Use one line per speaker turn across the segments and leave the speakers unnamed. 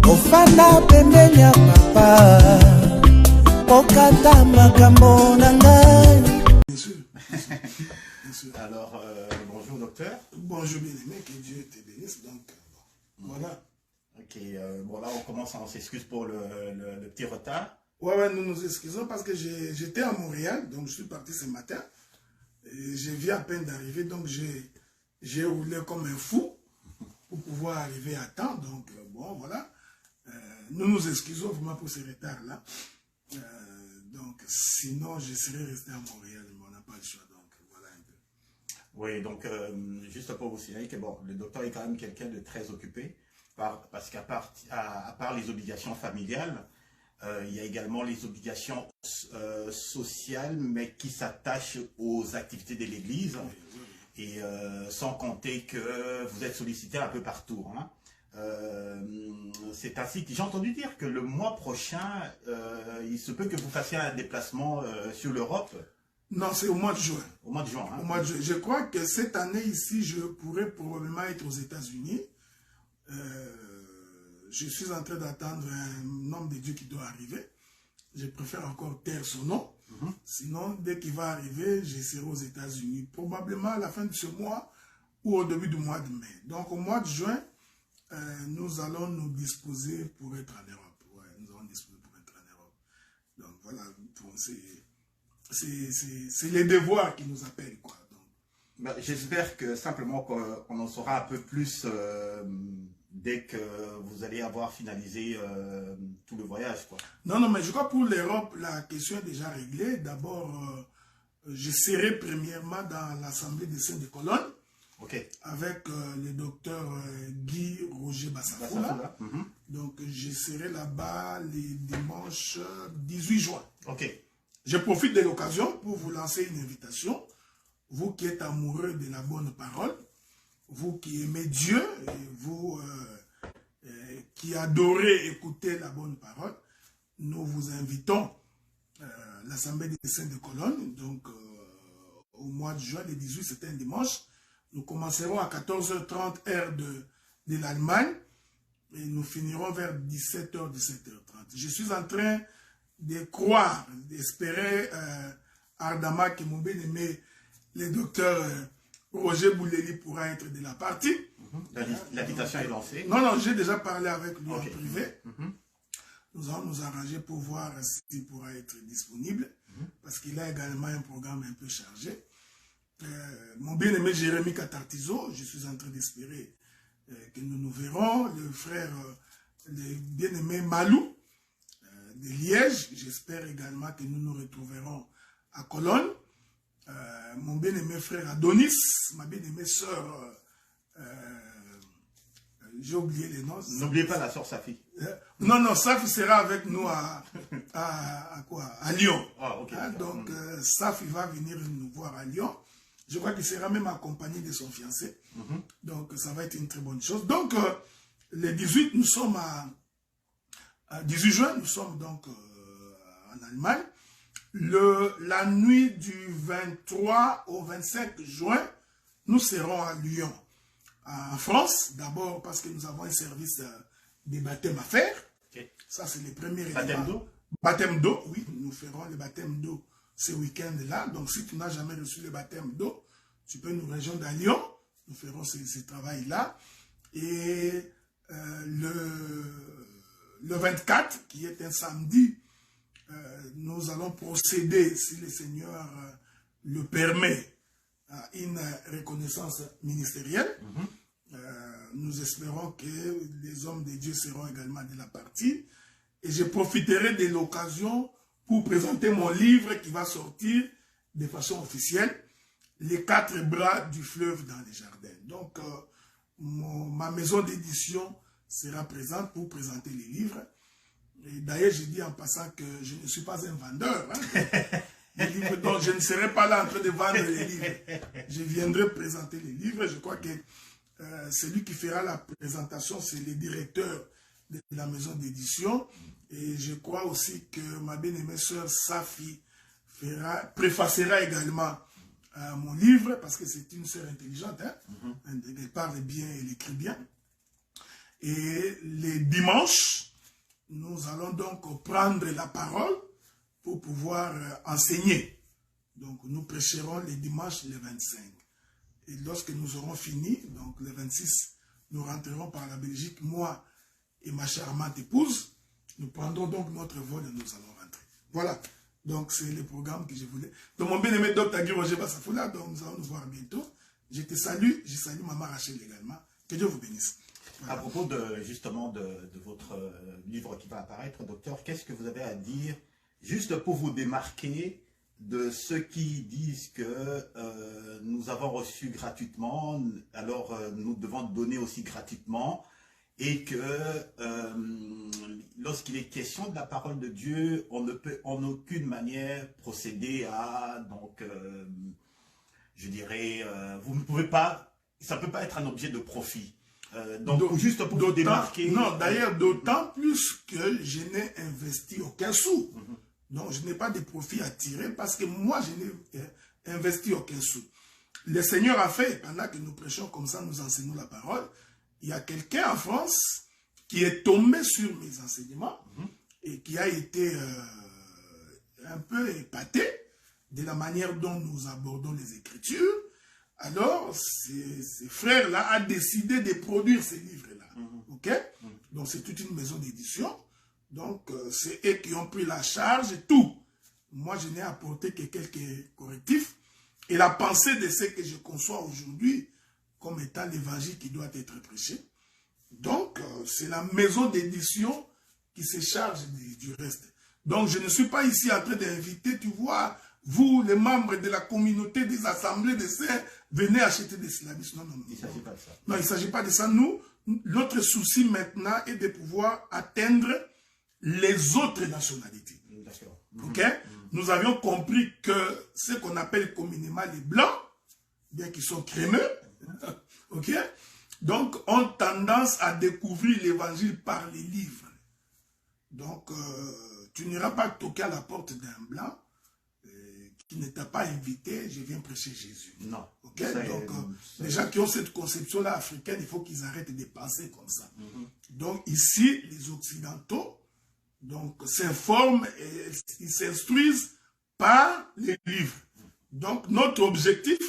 Ofana pembeni ya papa okata makambo na ngai.
Bien sûr. Bien sûr.
Alors, bonjour docteur.
Bonjour bien-aimé, que Dieu te bénisse. Donc, voilà.
Ok, bon là on commence, on s'excuse pour le petit retard.
Ouais, nous nous excusons parce que j'étais à Montréal, donc je suis parti ce matin. Je viens à peine d'arriver, donc j'ai roulé comme un fou pour pouvoir arriver à temps. Donc, bon, voilà. Nous nous excusons vraiment pour ce retard-là. Donc, sinon, je serais resté à Montréal, mais on n'a pas le choix. Donc, voilà un peu.
Oui, donc, juste pour vous signaler que bon, le docteur est quand même quelqu'un de très occupé, parce qu'à part les obligations familiales, il y a également les obligations sociales, mais qui s'attachent aux activités de l'Église. Et sans compter que vous êtes sollicité un peu partout. Hein. C'est ainsi que j'ai entendu dire que le mois prochain, il se peut que vous fassiez un déplacement sur l'Europe.
Non, c'est au mois de juin.
Au mois de juin. Hein.
Au mois de juin. Je crois que cette année ici, je pourrais probablement être aux États-Unis. Je suis en train d'attendre un homme de Dieu qui doit arriver. Je préfère encore taire son nom. Sinon, dès qu'il va arriver, je serai aux États-Unis. Probablement à la fin de ce mois ou au début du mois de mai. Donc, au mois de juin, nous allons nous disposer pour être en Europe. Ouais, nous allons nous disposer pour être en Europe. Donc, voilà, c'est les devoirs qui nous appellent, quoi.
Ben, j'espère que simplement qu'on en saura un peu plus dès que vous allez avoir finalisé tout le voyage, quoi.
Non, mais je crois que pour l'Europe, la question est déjà réglée. D'abord, je serai premièrement dans l'Assemblée des Saints de Cologne, avec le docteur Guy Roger Bassafoula. Donc, je serai là-bas les dimanches 18 juin. Je profite de l'occasion pour vous lancer une invitation. Vous qui êtes amoureux de la bonne parole, vous qui aimez Dieu, et vous qui adorez écouter la bonne parole, nous vous invitons à l'Assemblée des Saints de Cologne, donc au mois de juin, le 18, c'est un dimanche. Nous commencerons à 14h30 heure de l'Allemagne et nous finirons vers 17h, 17h30. Je suis en train de croire, d'espérer ardemment que mon bien-aimé, le docteur Roger Bouleli pourra être de la partie.
L'invitation est lancée.
Non, j'ai déjà parlé avec lui en privé. Nous allons nous arranger pour voir s'il pourra être disponible, parce qu'il a également un programme un peu chargé. Mon bien-aimé Jérémy Katartizo, je suis en train d'espérer que nous nous verrons. Le frère, le bien-aimé Malou de Liège, j'espère également que nous nous retrouverons à Cologne. Mon bien-aimé frère Adonis, ma bien-aimée sœur, j'ai oublié les noms.
N'oubliez pas la sœur Safi.
Non, Safi sera avec nous à Lyon. Donc, Safi va venir nous voir à Lyon. Je crois qu'il sera même accompagné de son fiancé. Donc, ça va être une très bonne chose. Donc, le 18, nous sommes à 18 juin, nous sommes donc en Allemagne. La nuit du 23 au 25 juin, nous serons à Lyon, en France. D'abord parce que nous avons un service de baptême à faire. Ça, c'est le premier élément.
Baptême d'eau? Baptême
d'eau, oui. Nous ferons le baptême d'eau ce week-end-là. Donc, si tu n'as jamais reçu le baptême d'eau, tu peux nous rejoindre à Lyon. Nous ferons ce travail-là. Et le 24, qui est un samedi, nous allons procéder, si le Seigneur le permet, à une reconnaissance ministérielle. Nous espérons que les hommes de Dieu seront également de la partie. Et je profiterai de l'occasion pour présenter mon livre qui va sortir de façon officielle, Les 4 bras du fleuve dans les jardins. Donc, ma maison d'édition sera présente pour présenter les livres. Et d'ailleurs, je dis en passant que je ne suis pas un vendeur. Donc, je ne serai pas là en train de vendre les livres. Je viendrai présenter les livres. Je crois que celui qui fera la présentation, c'est le directeur de la maison d'édition. Et je crois aussi que ma bien-aimée sœur Safi préfacera également mon livre, parce que c'est une sœur intelligente. Elle parle bien, elle écrit bien. Et les dimanches, nous allons donc prendre la parole pour pouvoir enseigner. Donc nous prêcherons les dimanches les 25. Et lorsque nous aurons fini, donc le 26, nous rentrerons par la Belgique, moi et ma charmante épouse. Nous prendrons donc notre vol et nous allons rentrer. Voilà. Donc c'est le programme que je voulais. Donc mon bien-aimé Dr. Guy Roger Bassafoula, donc nous allons nous voir bientôt. Je te salue, je salue Maman Rachel également. Que Dieu vous bénisse. Voilà.
À propos justement de votre livre qui va apparaître, docteur, qu'est-ce que vous avez à dire, juste pour vous démarquer de ceux qui disent que nous avons reçu gratuitement, alors nous devons donner aussi gratuitement, et que lorsqu'il est question de la parole de Dieu, on ne peut en aucune manière procéder à, donc, je dirais, vous ne pouvez pas, ça ne peut pas être un objet de profit. Donc, juste pour vous démarquer.
Non, d'ailleurs, d'autant plus que je n'ai investi aucun sou. Donc, je n'ai pas de profit à tirer parce que moi, je n'ai investi aucun sou. Le Seigneur a fait, pendant que nous prêchons comme ça, nous enseignons la parole, il y a quelqu'un en France qui est tombé sur mes enseignements et qui a été un peu épaté de la manière dont nous abordons les Écritures. Alors, ces frères-là ont décidé de produire ces livres-là. Ok? Donc, c'est toute une maison d'édition. Donc, c'est eux qui ont pris la charge et tout. Moi, je n'ai apporté que quelques correctifs. Et la pensée de ce que je conçois aujourd'hui comme étant l'évangile qui doit être prêché. Donc, c'est la maison d'édition qui se charge du reste. Donc, je ne suis pas ici en train d'inviter, tu vois, vous, les membres de la communauté des assemblées des saints, venez acheter des syllabus. Non, non, non.
Il ne s'agit pas de ça.
Non, il ne s'agit pas de ça. Nous, notre souci maintenant est de pouvoir atteindre les autres nationalités.
D'accord.
Ok? Nous avions compris que ce qu'on appelle communément les blancs, bien qu'ils sont crémeux, ok? Donc, ont tendance à découvrir l'évangile par les livres. Donc, tu n'iras pas toquer à la porte d'un blanc qui ne t'a pas invité, je viens prêcher Jésus.
Non.
Ok? Donc, les gens qui ont cette conception-là africaine, il faut qu'ils arrêtent de penser comme ça. Donc, ici, les Occidentaux, donc, s'informent et ils s'instruisent par les livres. Donc, notre objectif,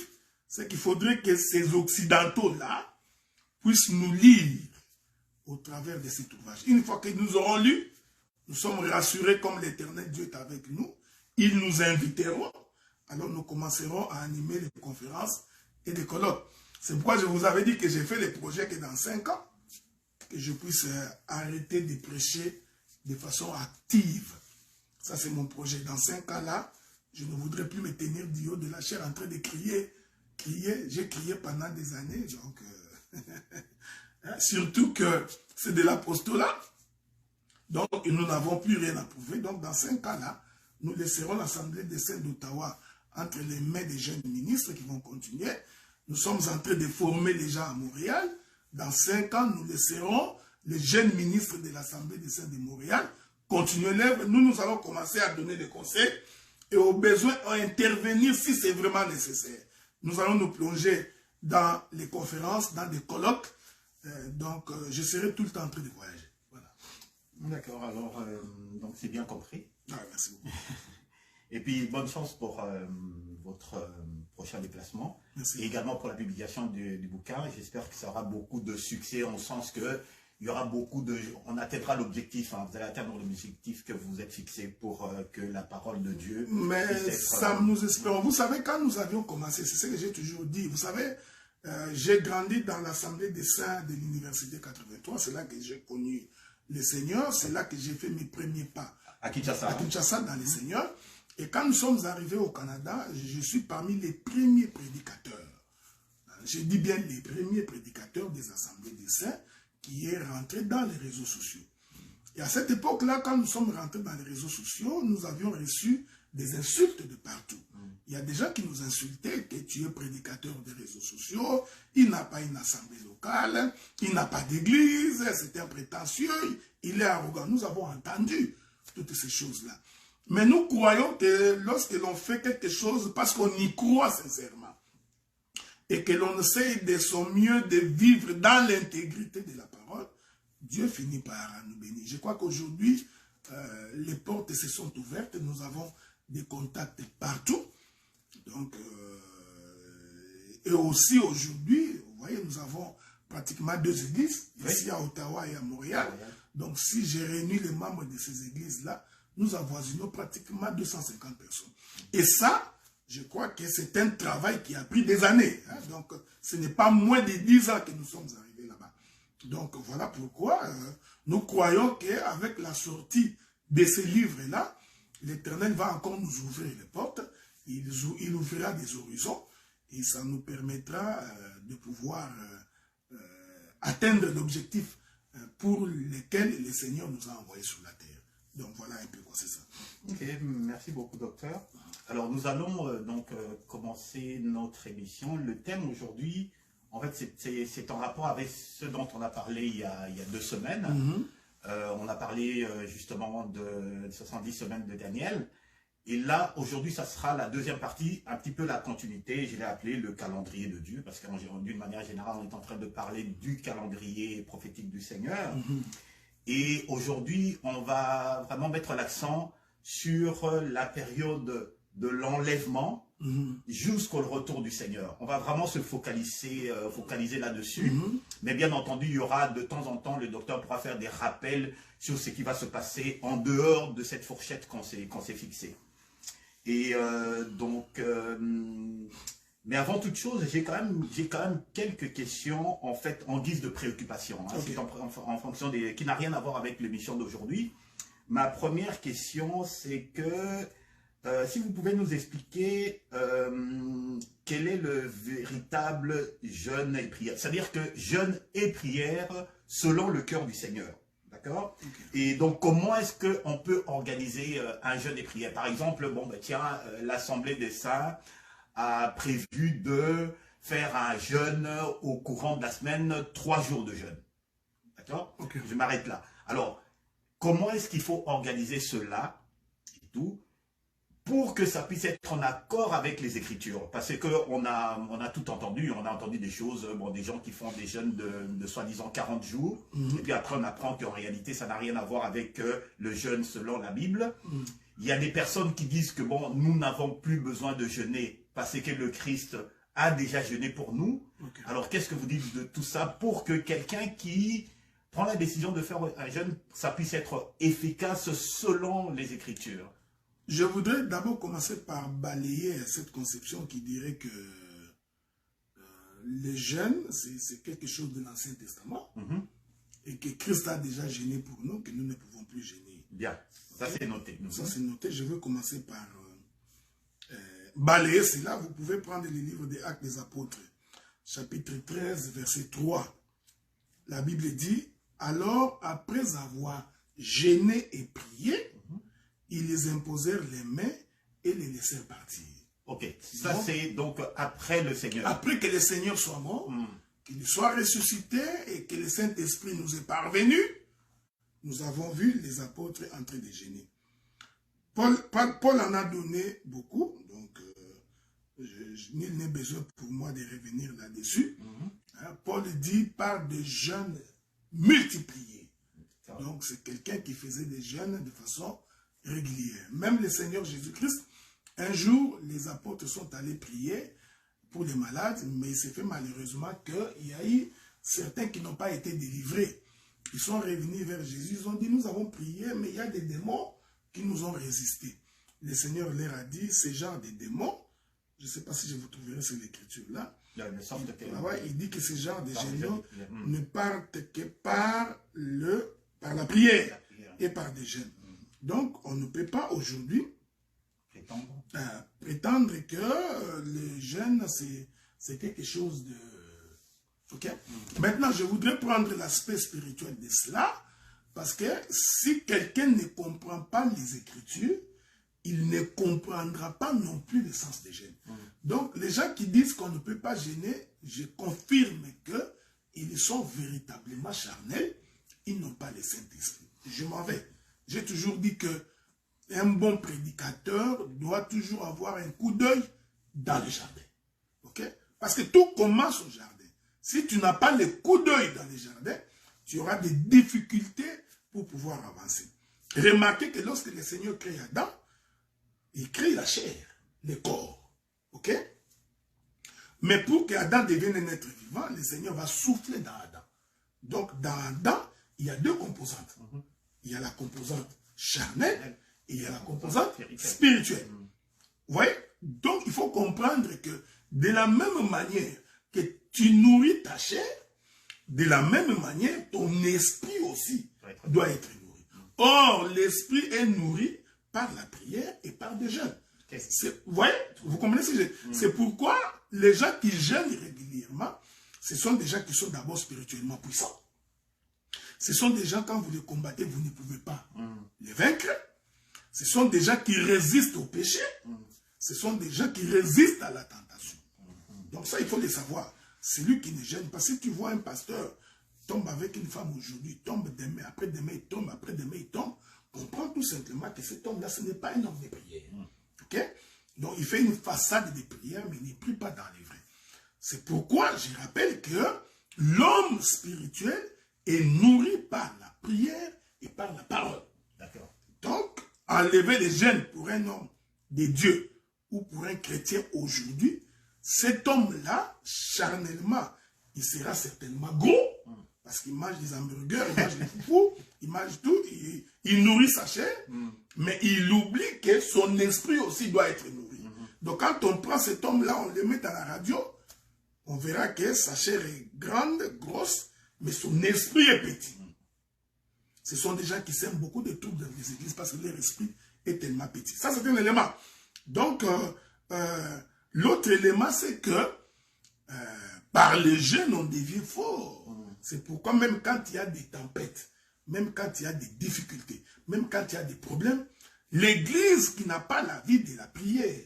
c'est qu'il faudrait que ces Occidentaux-là puissent nous lire au travers de cet ouvrage. Une fois que nous aurons lu, nous sommes rassurés comme l'Éternel Dieu est avec nous. Ils nous inviteront. Alors, nous commencerons à animer les conférences et les colloques. C'est pourquoi je vous avais dit que j'ai fait le projet que dans 5 ans, que je puisse arrêter de prêcher de façon active. Ça, c'est mon projet. Dans 5 ans là, je ne voudrais plus me tenir du haut de la chair en train de crier. J'ai crié pendant des années. Donc, surtout que c'est de l'apostolat. Donc, nous n'avons plus rien à prouver. Donc, dans 5 ans là, nous laisserons l'Assemblée des saints d'Ottawa entre les mains des jeunes ministres qui vont continuer. Nous sommes en train de former les gens à Montréal. Dans 5 ans, nous laisserons les jeunes ministres de l'Assemblée des saints de Montréal continuer l'œuvre. Nous allons commencer à donner des conseils et au besoin à intervenir si c'est vraiment nécessaire. Nous allons nous plonger dans les conférences, dans des colloques. Donc, je serai tout le temps en train de voyager. Voilà.
D'accord, alors, donc c'est bien compris.
Ah, merci beaucoup.
Et puis, bonne chance pour votre prochain déplacement.
Merci.
Et également pour la publication du bouquin. J'espère que ça aura beaucoup de succès, en sens que il y aura beaucoup de... On atteindra l'objectif, hein, vous allez atteindre l'objectif que vous êtes fixé pour que la parole de Dieu...
Mais ça, nous espérons. Vous savez, quand nous avions commencé, c'est ce que j'ai toujours dit, vous savez, j'ai grandi dans l'Assemblée des saints de l'Université 83, c'est là que j'ai connu le Seigneur, c'est là que j'ai fait mes premiers pas.
À Kinshasa.
À Kinshasa, dans le Seigneur. Et quand nous sommes arrivés au Canada, je suis parmi les premiers prédicateurs. Je dis bien les premiers prédicateurs des Assemblées des saints qui est rentré dans les réseaux sociaux. Et à cette époque-là, quand nous sommes rentrés dans les réseaux sociaux, nous avions reçu des insultes de partout. Il y a des gens qui nous insultaient que tu es prédicateur des réseaux sociaux, il n'a pas une assemblée locale, il n'a pas d'église, c'est un prétentieux, il est arrogant. Nous avons entendu toutes ces choses-là. Mais nous croyons que lorsque l'on fait quelque chose, parce qu'on y croit sincèrement, et que l'on essaie de son mieux de vivre dans l'intégrité de la parole, Dieu finit par nous bénir. Je crois qu'aujourd'hui, les portes se sont ouvertes. Nous avons des contacts partout. Donc, et aussi aujourd'hui, vous voyez, nous avons pratiquement 2 églises, ici à Ottawa et à Montréal. Donc, si j'ai réuni les membres de ces églises-là, nous avoisinons pratiquement 250 personnes. Et ça, je crois que c'est un travail qui a pris des années. Hein. Donc, ce n'est pas moins de 10 ans que nous sommes arrivés là-bas. Donc, voilà pourquoi nous croyons qu'avec la sortie de ces livres-là, l'Éternel va encore nous ouvrir les portes. Il ouvrira des horizons et ça nous permettra de pouvoir atteindre l'objectif pour lequel le Seigneur nous a envoyés sur la terre. Donc voilà un peu quoi c'est ça.
Ok, merci beaucoup docteur. Alors nous allons commencer notre émission. Le thème aujourd'hui, en fait c'est en rapport avec ce dont on a parlé il y a 2 semaines. On a parlé justement de 70 semaines de Daniel. Et là, aujourd'hui, ça sera la deuxième partie, un petit peu la continuité. Je l'ai appelé le calendrier de Dieu, parce que d'une manière générale, on est en train de parler du calendrier prophétique du Seigneur. Et aujourd'hui, on va vraiment mettre l'accent sur la période de l'enlèvement jusqu'au retour du Seigneur. On va vraiment se focaliser là-dessus. Mais bien entendu, il y aura de temps en temps, le docteur pourra faire des rappels sur ce qui va se passer en dehors de cette fourchette qu'on s'est fixée. Et mais avant toute chose, j'ai quand même quelques questions en fait en guise de préoccupation, hein, okay. en fonction qui n'a rien à voir avec l'émission d'aujourd'hui. Ma première question, c'est que si vous pouvez nous expliquer quel est le véritable jeûne et prière, c'est-à-dire que jeûne et prière selon le cœur du Seigneur. D'accord. Okay. Et donc, comment est-ce qu'on peut organiser un jeûne et prière? Par exemple, bon, ben, tiens, l'Assemblée des Saints a prévu de faire un jeûne au courant de la semaine, 3 jours de jeûne. D'accord. Okay. Je m'arrête là. Alors, comment est-ce qu'il faut organiser cela et tout pour que ça puisse être en accord avec les Écritures? Parce qu'on a tout entendu, on a entendu des choses, bon, des gens qui font des jeûnes de soi-disant 40 jours, et puis après on apprend qu'en réalité ça n'a rien à voir avec le jeûne selon la Bible. Il y a des personnes qui disent que bon, nous n'avons plus besoin de jeûner parce que le Christ a déjà jeûné pour nous. Okay. Alors qu'est-ce que vous dites de tout ça pour que quelqu'un qui prend la décision de faire un jeûne, ça puisse être efficace selon les Écritures?
Je voudrais d'abord commencer par balayer cette conception qui dirait que le jeûne, c'est quelque chose de l'Ancien Testament et que Christ a déjà jeûné pour nous, que nous ne pouvons plus jeûner.
Bien, ça c'est noté.
Ça c'est noté. Je veux commencer par balayer cela. Vous pouvez prendre le livre des Actes des Apôtres, chapitre 13, verset 3. La Bible dit, alors après avoir jeûné et prié, ils les imposèrent les mains et les laissèrent partir.
Ok, ça c'est donc après le Seigneur.
Après que le Seigneur soit mort, qu'il soit ressuscité et que le Saint-Esprit nous est parvenu, nous avons vu les apôtres en train de jeûner. Paul en a donné beaucoup, donc nul n'est besoin pour moi de revenir là-dessus. Paul dit par des jeûnes multipliés. Donc c'est quelqu'un qui faisait des jeûnes de façon régulière. Même le Seigneur Jésus-Christ, un jour, les apôtres sont allés prier pour les malades, mais il s'est fait malheureusement qu'il y a eu certains qui n'ont pas été délivrés. Ils sont revenus vers Jésus, ils ont dit, nous avons prié, mais il y a des démons qui nous ont résisté. Le Seigneur leur a dit, ces genres de démons, je ne sais pas si je vous trouverai sur l'écriture-là, il dit que ces genres de démons ne partent que par la prière et par des jeûnes. Donc, on ne peut pas aujourd'hui prétendre que le jeûne, c'est quelque chose de... Ok. Maintenant, je voudrais prendre l'aspect spirituel de cela, parce que si quelqu'un ne comprend pas les Écritures, il ne comprendra pas non plus le sens des jeûnes. Donc, les gens qui disent qu'on ne peut pas jeûner, je confirme qu'ils sont véritablement charnels, ils n'ont pas le Saint-Esprit. Je m'en vais. J'ai toujours dit que un bon prédicateur doit toujours avoir un coup d'œil dans le jardin. Ok? Parce que tout commence au jardin. Si tu n'as pas le coup d'œil dans le jardin, tu auras des difficultés pour pouvoir avancer. Remarquez que lorsque le Seigneur crée Adam, il crée la chair, le corps. Ok? Mais pour qu'Adam devienne un être vivant, le Seigneur va souffler dans Adam. Donc, dans Adam, il y a deux composantes. Il y a la composante charnelle et il y a la composante spirituelle. Vous voyez? Donc, il faut comprendre que de la même manière que tu nourris ta chair, de la même manière, ton esprit aussi doit être nourri. Or, l'esprit est nourri par la prière et par des jeûnes. Vous voyez? Vous comprenez ce que je... C'est pourquoi les gens qui jeûnent régulièrement, ce sont des gens qui sont d'abord spirituellement puissants. Ce sont des gens, quand vous les combattez, vous ne pouvez pas les vaincre. Ce sont des gens qui résistent au péché. Ce sont des gens qui résistent à la tentation. Donc ça, il faut le savoir. Celui qui ne jeûne pas, si tu vois un pasteur tombe avec une femme aujourd'hui, tombe demain, après-demain il tombe, après-demain il tombe, comprends tout simplement que cet homme-là, ce n'est pas un homme de prière. Ok? Donc il fait une façade de prière, mais il ne prie pas dans les vrais. C'est pourquoi je rappelle que l'homme spirituel est nourri par la prière et par la parole. D'accord. Donc, enlever les gènes pour un homme de Dieu ou pour un chrétien aujourd'hui, cet homme-là, charnellement, il sera certainement gros, parce qu'il mange des hamburgers, il mange des foufous, il mange tout, il nourrit sa chair, mais il oublie que son esprit aussi doit être nourri. Donc quand on prend cet homme-là, on le met à la radio, on verra que sa chair est grande, grosse, mais son esprit est petit. Ce sont des gens qui sèment beaucoup de troubles dans les églises parce que leur esprit est tellement petit. Ça, c'est un élément. Donc, l'autre élément, c'est que par les jeunes, on devient fort. C'est pourquoi même quand il y a des tempêtes, même quand il y a des difficultés, même quand il y a des problèmes, l'église qui n'a pas la vie de la prière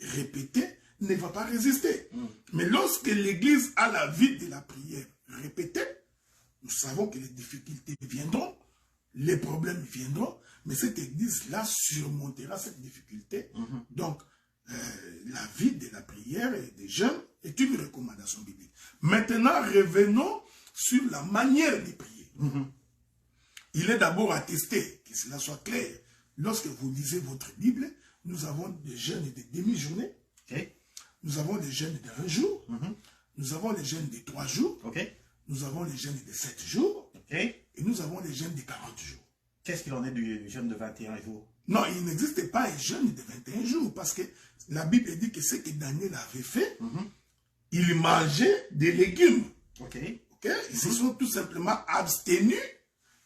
répétée ne va pas résister. Mais lorsque l'église a la vie de la prière répétée, nous savons que les difficultés viendront, les problèmes viendront, mais cette église-là surmontera cette difficulté. Donc, la vie de la prière et des jeûnes est une recommandation biblique. Maintenant, revenons sur la manière de prier. Il est d'abord attesté, que cela soit clair, lorsque vous lisez votre Bible, nous avons des jeûnes de demi-journée, nous avons les jeûnes de 1 jour, nous avons les jeûnes de 3 jours, nous avons les jeûnes de 7 jours, et nous avons les jeûnes de 40 jours.
Qu'est-ce qu'il en est du jeûne de 21 jours? Non,
il n'existe pas un jeûne de 21 jours, parce que la Bible dit que ce que Daniel avait fait, il mangeait des légumes. Ils se sont tout simplement abstenus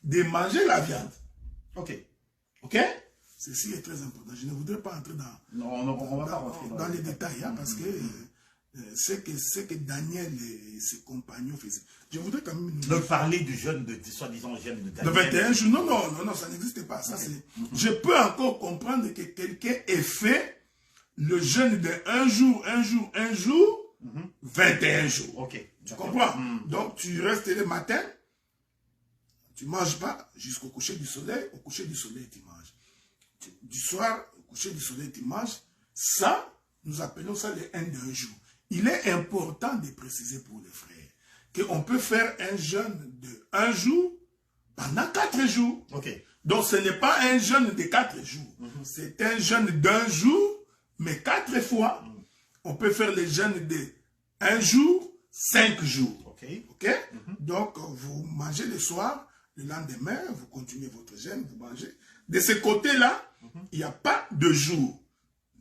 de manger la viande. Ceci est très important. Je ne voudrais pas entrer dans les détails, parce que c'est que Daniel et ses compagnons faisaient. Je voudrais quand même...
Donc parler du jeûne, soi-disant jeûne de Daniel.
De 21 jours, non, ça n'existe pas. Ça, je peux encore comprendre que quelqu'un ait fait le jeûne de 1 jour, 21 jours. Tu comprends? Donc tu restes le matin, tu ne manges pas jusqu'au coucher du soleil. Au coucher du soleil, tu manges. Du soir, au coucher du soleil, tu manges. Ça, nous appelons ça le 1 de 1 jour. Il est important de préciser pour les frères qu'on peut faire un jeûne de 1 jour pendant 4 jours. Donc ce n'est pas un jeûne de 4 jours. C'est un jeûne d'1 jour, mais 4 fois. On peut faire le jeûne de 1 jour, 5 jours. Donc vous mangez le soir, le lendemain, vous continuez votre jeûne, vous mangez. De ce côté-là, il n'y a pas de jour.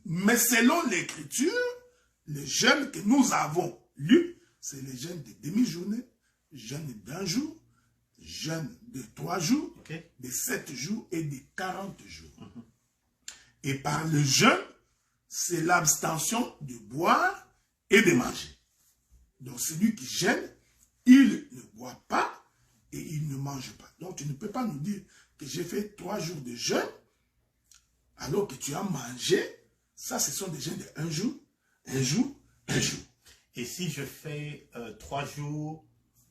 Mais selon l'écriture, le jeûne que nous avons lu, c'est le jeûne de demi-journée, jeûne d'1 jour, jeûne de 3 jours, de 7 jours et de 40 jours. Et par le jeûne, c'est l'abstention de boire et de manger. Donc celui qui jeûne, il ne boit pas et il ne mange pas. Donc tu ne peux pas nous dire que j'ai fait 3 jours de jeûne alors que tu as mangé. Ça, ce sont des jeûnes de 1 jour, 1 jour, 1 jour.
Et si je fais 3 jours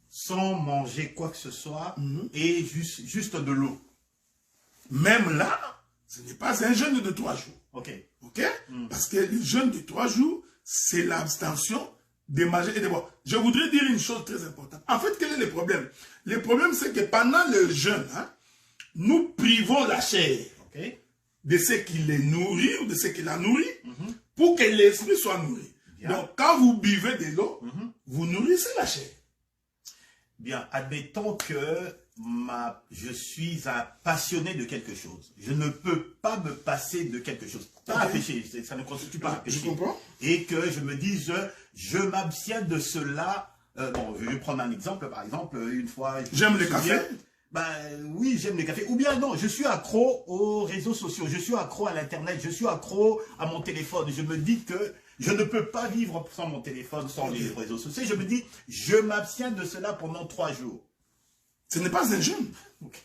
sans manger quoi que ce soit et juste de l'eau?
Même là, ce n'est pas un jeûne de 3 jours. Parce que le jeûne de 3 jours, c'est l'abstention de manger et de boire. Je voudrais dire une chose très importante. En fait, quel est le problème? Le problème, c'est que pendant le jeûne, hein, nous privons la chair de ce qui les nourrit ou de ce qui la nourrit pour que l'esprit soit nourri. Bien. Donc, quand vous buvez de l'eau, vous nourrissez la chair.
Bien, admettons que je suis un passionné de quelque chose. Je ne peux pas me passer de quelque chose. Pas un péché, ça ne constitue pas un péché.
Je comprends.
Et que je me dise, je m'abstiens de cela. Bon, je vais prendre un exemple. Par exemple, une fois...
J'aime le café.
Ben oui, j'aime le café. Ou bien non, je suis accro aux réseaux sociaux. Je suis accro à l'internet. Je suis accro à mon téléphone. Je me dis que je ne peux pas vivre sans mon téléphone, sans les réseaux sociaux. Je me dis, je m'abstiens de cela pendant 3 jours.
Ce n'est pas un jeûne. Ok.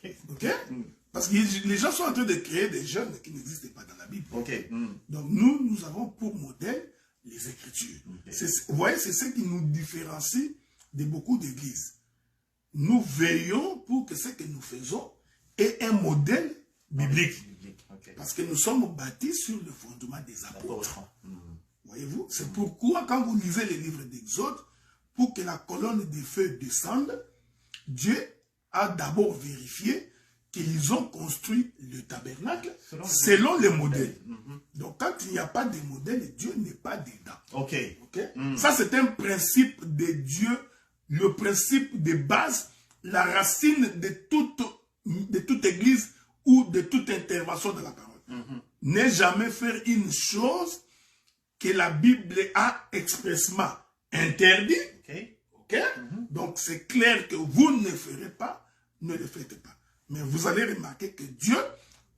Parce que les gens sont en train de créer des jeûnes qui n'existent pas dans la Bible. Donc nous avons pour modèle les Écritures. Vous voyez, c'est ce qui nous différencie de beaucoup d'églises. Nous veillons pour que ce que nous faisons ait un modèle biblique. Parce que nous sommes bâtis sur le fondement des apôtres. Voyez-vous, c'est pourquoi quand vous lisez les livres d'Exode, pour que la colonne de feu descende, Dieu a d'abord vérifié qu'ils ont construit le tabernacle selon les modèles. Donc quand il n'y a pas de modèle, Dieu n'est pas dedans. Ça c'est un principe de Dieu, le principe de base, la racine de toute église ou de toute intervention de la parole. Ne jamais faire une chose que la Bible a expressément interdit. Donc c'est clair que vous ne ferez pas, ne le faites pas. Mais vous allez remarquer que Dieu,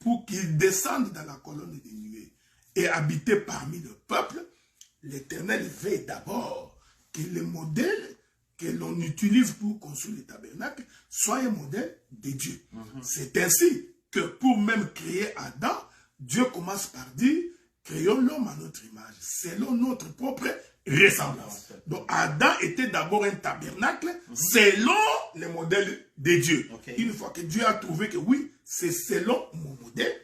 pour qu'il descende dans la colonne des nuées et habiter parmi le peuple, l'Éternel veille d'abord que le modèle que l'on utilise pour construire le tabernacle soit un modèle de Dieu. C'est ainsi que pour même créer Adam, Dieu commence par dire, créons l'homme à notre image, selon notre propre ressemblance. Donc Adam était d'abord un tabernacle selon le modèle de Dieu. Une fois que Dieu a trouvé que oui, c'est selon mon modèle,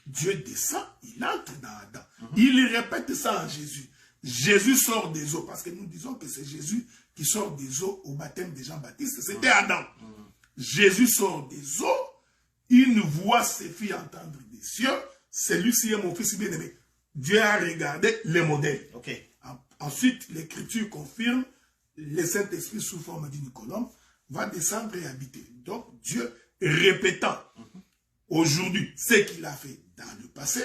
Dieu descend, il entre dans Adam. Il répète ça en Jésus. Jésus sort des eaux, parce que nous disons que c'est Jésus qui sort des eaux au baptême de Jean-Baptiste. C'était Adam. Jésus sort des eaux, il voit ses filles entendre des cieux, celui-ci est mon fils bien-aimé. Dieu a regardé les modèles. Ensuite, l'Écriture confirme, le Saint-Esprit sous forme d'une colombe va descendre et habiter. Donc, Dieu répétant aujourd'hui ce qu'il a fait dans le passé,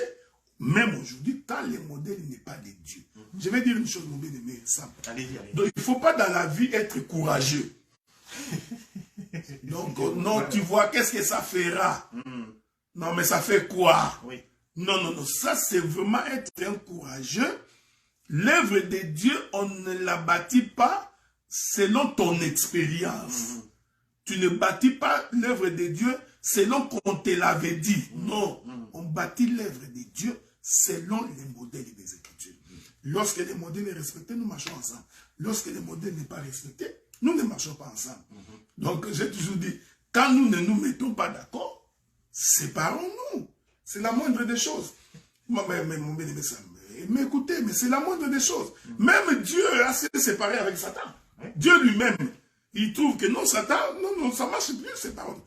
même aujourd'hui, quand le modèle n'est pas de Dieu. Je vais dire une chose, mon bien-aimé, simple. Donc, il ne faut pas dans la vie être courageux. Donc, non, tu vois, qu'est-ce que ça fera? Non, mais ça fait quoi? Non, ça c'est vraiment être un courageux. L'œuvre de Dieu, on ne la bâtit pas selon ton expérience. Tu ne bâtis pas l'œuvre de Dieu selon qu'on te l'avait dit. Non, on bâtit l'œuvre de Dieu selon les modèles des Écritures. Lorsque les modèles est respecté, nous marchons ensemble. Lorsque le modèle n'est pas respecté, nous ne marchons pas ensemble. Donc, j'ai toujours dit, quand nous ne nous mettons pas d'accord, séparons-nous. C'est la moindre des choses. Mais mon bien-aimé, mais écoutez, mais c'est la moindre des choses. Même Dieu a se séparé avec Satan. Dieu lui-même, il trouve que non, Satan, non, ça ne marche plus, séparons-nous.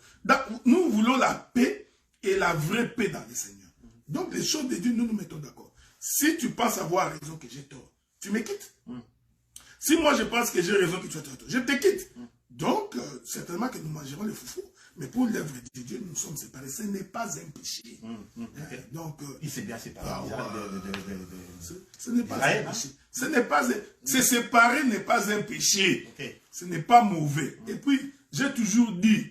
Nous voulons la paix et la vraie paix dans le Seigneur. Donc, les choses de Dieu, nous nous mettons d'accord. Si tu penses avoir raison que j'ai tort, tu me quittes. Si moi je pense que j'ai raison que tu as tort, je te quitte. Donc, certainement que nous mangerons le foufou. Mais pour l'œuvre de Dieu, nous sommes séparés. Ce n'est pas un péché. Donc, il s'est bien séparé. Ce n'est pas un péché. Se séparer n'est pas un péché. Ce n'est pas mauvais. Et puis, j'ai toujours dit,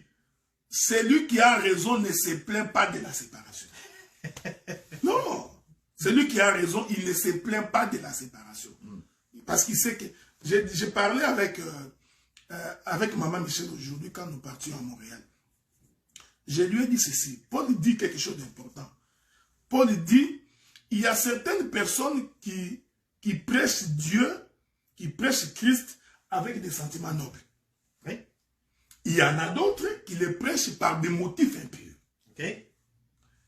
celui qui a raison ne se plaint pas de la séparation. Non. Celui qui a raison, il ne se plaint pas de la séparation. Parce qu'il sait que... J'ai parlé avec Maman Michel aujourd'hui quand nous partions à Montréal. Je lui ai dit ceci. Paul dit quelque chose d'important. Paul dit, il y a certaines personnes qui prêchent Dieu, qui prêchent Christ avec des sentiments nobles. Il y en a d'autres qui les prêchent par des motifs impurs.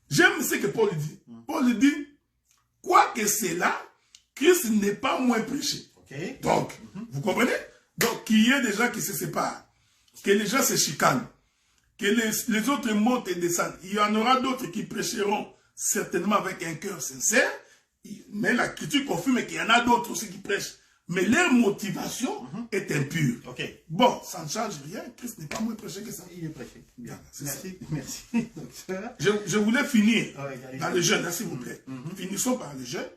J'aime ce que Paul dit. Paul dit, quoique c'est là, Christ n'est pas moins prêché.
Okay.
Donc, vous comprenez? Donc, qu'il y ait des gens qui se séparent, que les gens se chicanent, que les autres montent et descendent. Il y en aura d'autres qui prêcheront certainement avec un cœur sincère, mais l'écriture confirme qu'il y en a d'autres aussi qui prêchent. Mais leur motivation est impure.
Okay.
Bon, ça ne change rien. Christ n'est pas moins prêché que ça.
Il est prêché. Bien.
Merci.
Merci, docteur.
Je voulais finir dans
les
le jeûne, s'il vous plaît. Finissons par le jeûne.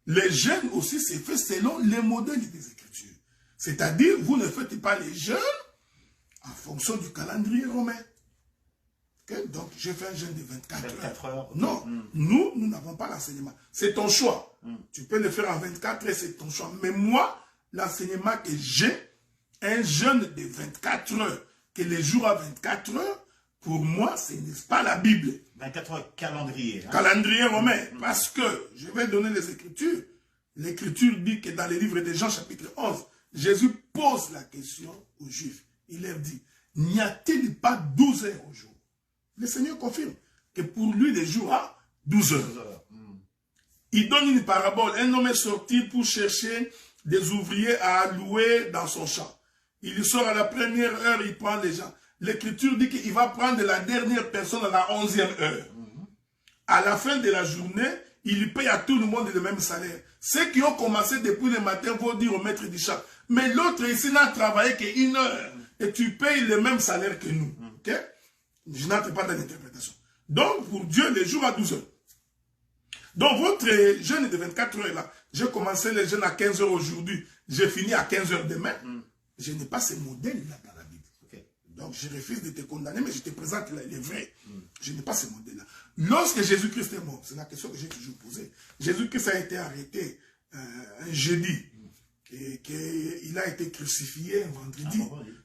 Les jeûnes aussi, c'est fait selon les modèles des Écritures. C'est-à-dire, vous ne faites pas les jeûnes en fonction du calendrier romain. Okay? Donc, j'ai fait un jeûne de 24 heures.
Okay.
Non, nous n'avons pas l'enseignement. C'est ton choix. Tu peux le faire en 24 heures, c'est ton choix. Mais moi, l'enseignement que j'ai, un jeûne de 24 heures, que les jours à 24 heures, pour moi, ce n'est pas la Bible.
24 heures calendrier. Hein?
Calendrier romain. Parce que, je vais donner les Écritures. L'Écriture dit que dans le livre de Jean, chapitre 11, Jésus pose la question aux Juifs. Il leur dit, n'y a-t-il pas 12 heures au jour? Le Seigneur confirme que pour lui, les jours à 12 heures. Il donne une parabole. Un homme est sorti pour chercher des ouvriers à louer dans son champ. Il sort à la première heure, il prend les gens. L'Écriture dit qu'il va prendre la dernière personne à la 11e heure. À la fin de la journée, il paye à tout le monde le même salaire. Ceux qui ont commencé depuis le matin vont dire au maître du champ, mais l'autre ici n'a travaillé qu'une heure et tu payes le même salaire que nous. Okay? Je n'entre pas dans l'interprétation. Donc, pour Dieu, les jours à 12 heures. Donc, votre jeûne de 24 heures là, j'ai commencé le jeûne à 15 heures aujourd'hui, j'ai fini à 15 heures demain. Je n'ai pas ce modèle-là dans la Bible. Okay. Donc, je refuse de te condamner, mais je te présente les vrais. Je n'ai pas ce modèle-là. Lorsque Jésus-Christ est mort, c'est la question que j'ai toujours posée. Jésus-Christ a été arrêté un jeudi et qu'il a été crucifié un vendredi.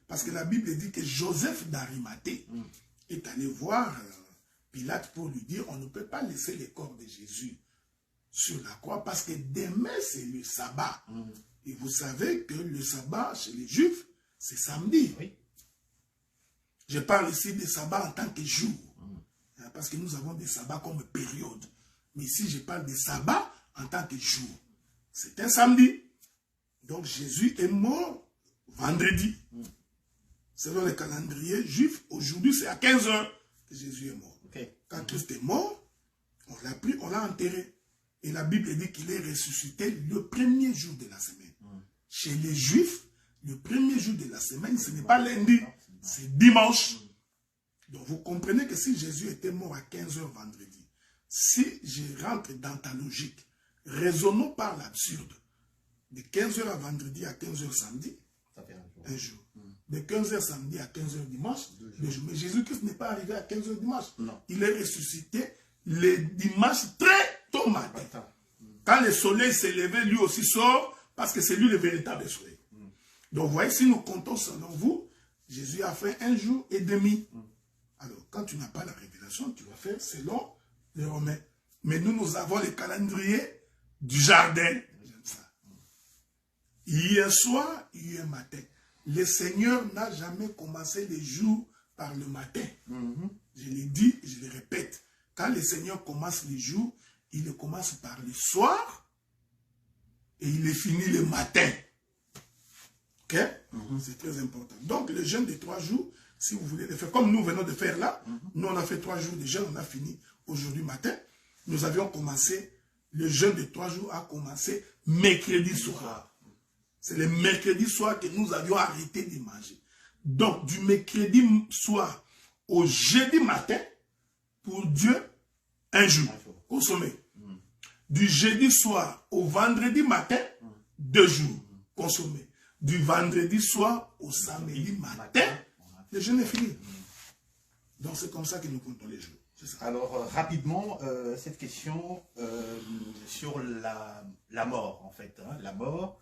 Parce que la Bible dit que Joseph d'Arimathée est allé voir Pilate pour lui dire on ne peut pas laisser le corps de Jésus sur la croix parce que demain c'est le sabbat. Et vous savez que le sabbat chez les Juifs, c'est samedi. Oui. Je parle ici des sabbats en tant que jour. Parce que nous avons des sabbats comme période. Mais ici, je parle des sabbats en tant que jour. C'est un samedi. Donc, Jésus est mort vendredi. Selon le calendrier juif, aujourd'hui, c'est à 15 heures que Jésus est mort. Okay. Quand Christ est mort, on l'a pris, on l'a enterré. Et la Bible dit qu'il est ressuscité le premier jour de la semaine. Chez les Juifs, le premier jour de la semaine, ce n'est pas lundi, c'est dimanche. Donc vous comprenez que si Jésus était mort à 15 heures vendredi, si je rentre dans ta logique, raisonnons par l'absurde, de 15 heures à vendredi à 15 heures samedi, ça fait un jour. De 15 heures samedi à 15 heures dimanche, 2 jours. Mais Jésus-Christ n'est pas arrivé à 15 heures dimanche. Non. Il est ressuscité le dimanche très tôt matin. Quand le soleil s'est levé, lui aussi sort, parce que c'est lui le véritable soleil. Donc vous voyez, si nous comptons selon vous, Jésus a fait 1 jour et demi. Alors, quand tu n'as pas la révélation, tu vas faire selon les Romains. Mais nous avons le calendrier du jardin. J'aime ça. Hier soir, hier matin. Le Seigneur n'a jamais commencé les jours par le matin. Je l'ai dit, je le répète. Quand le Seigneur commence les jours, il le commence par le soir et il le finit le matin. Ok? C'est très important. Donc, le jeûne de 3 jours, si vous voulez le faire, comme nous venons de faire là, nous on a fait 3 jours de jeûne, on a fini aujourd'hui matin. Nous avions commencé, le jeûne de 3 jours a commencé mercredi soir. C'est le mercredi soir que nous avions arrêté de manger. Donc, du mercredi soir au jeudi matin, pour Dieu, 1 jour, consommé. Du jeudi soir au vendredi matin, 2 jours, consommé. Du vendredi soir au samedi matin, le jeûne est fini. Donc, c'est comme ça que nous comptons les jours.
Alors, rapidement, cette question sur la mort, en fait. Hein, la mort.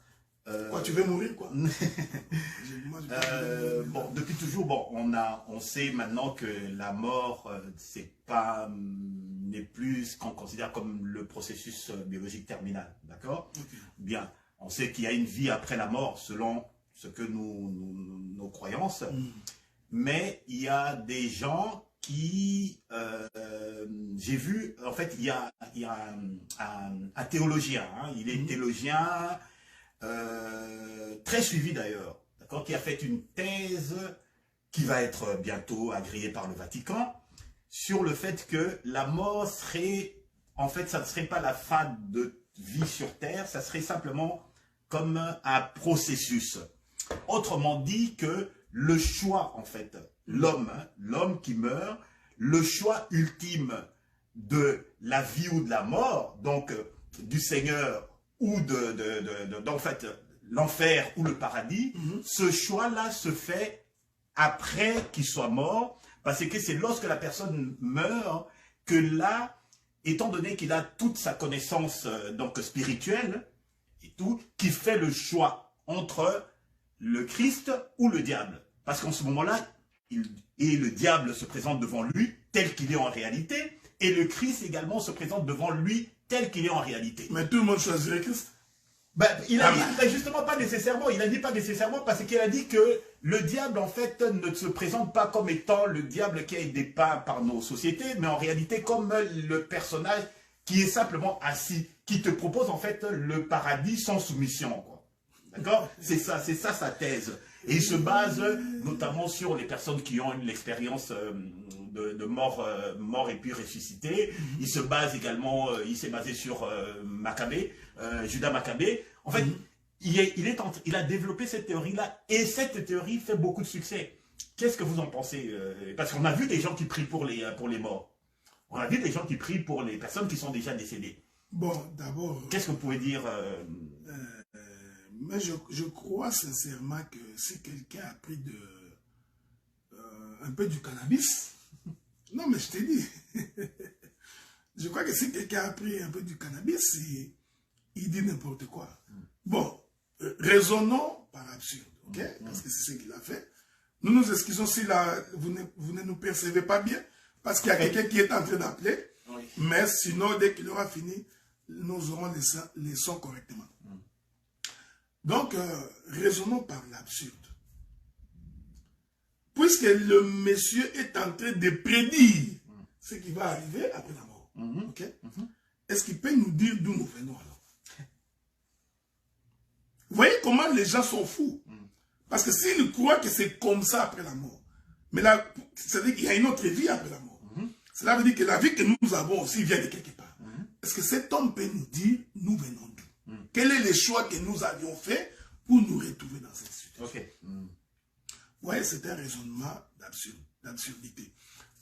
Quoi, tu veux mourir, quoi?
Bon, depuis toujours, bon, on sait maintenant que la mort, n'est plus ce qu'on considère comme le processus biologique terminal, d'accord? Bien, on sait qu'il y a une vie après la mort, selon ce que nos croyances, mais il y a des gens qui, j'ai vu, en fait, il y a un théologien, hein, il est théologien. très suivi d'ailleurs, qui a fait une thèse qui va être bientôt agréée par le Vatican, sur le fait que la mort serait, en fait, ça ne serait pas la fin de vie sur Terre, ça serait simplement comme un processus. Autrement dit que le choix, en fait, l'homme qui meurt, le choix ultime de la vie ou de la mort, donc du Seigneur ou en fait, l'enfer ou le paradis, ce choix-là se fait après qu'il soit mort, parce que c'est lorsque la personne meurt que là, étant donné qu'il a toute sa connaissance donc spirituelle et tout, qu'il fait le choix entre le Christ ou le diable. Parce qu'en ce moment-là, le diable se présente devant lui tel qu'il est en réalité, et le Christ également se présente devant lui tel qu'il est en réalité.
Mais tout le monde choisirait Christ.
Ben, il a dit, justement pas nécessairement, il a dit pas nécessairement parce qu'il a dit que le diable en fait ne se présente pas comme étant le diable qui est dépeint par nos sociétés, mais en réalité comme le personnage qui est simplement assis, qui te propose en fait le paradis sans soumission. D'accord? C'est ça sa thèse. Et il se base notamment sur les personnes qui ont eu l'expérience de mort et puis ressuscité. Il se base également, il s'est basé sur Judas Maccabée. En fait, il a développé cette théorie-là et cette théorie fait beaucoup de succès. Qu'est-ce que vous en pensez? Parce qu'on a vu des gens qui prient pour les morts. On a vu des gens qui prient pour les personnes qui sont déjà décédées.
Bon, d'abord...
Qu'est-ce que vous pouvez dire
mais je crois sincèrement que si quelqu'un a pris un peu du cannabis, non mais je t'ai dit, je crois que si quelqu'un a pris un peu du cannabis, il dit n'importe quoi. Bon, raisonnons par absurde, ok? Parce que c'est ce qu'il a fait. Nous nous excusons si vous ne nous percevez pas bien, parce qu'il y a quelqu'un qui est en train d'appeler, mais sinon, dès qu'il aura fini, nous aurons les sons correctement. Donc, raisonnons par l'absurde. Puisque le monsieur est en train de prédire ce qui va arriver après la mort, okay? Est-ce qu'il peut nous dire d'où nous venons alors? Vous voyez comment les gens sont fous? Parce que s'ils croient que c'est comme ça après la mort, mais là, ça veut dire qu'il y a une autre vie après la mort. Cela veut dire que la vie que nous avons aussi vient de quelque part. Est-ce que cet homme peut nous dire nous venons d'où? Quel est le choix que nous avions fait pour nous retrouver dans cette situation? Ouais, c'est un raisonnement d'absurdité.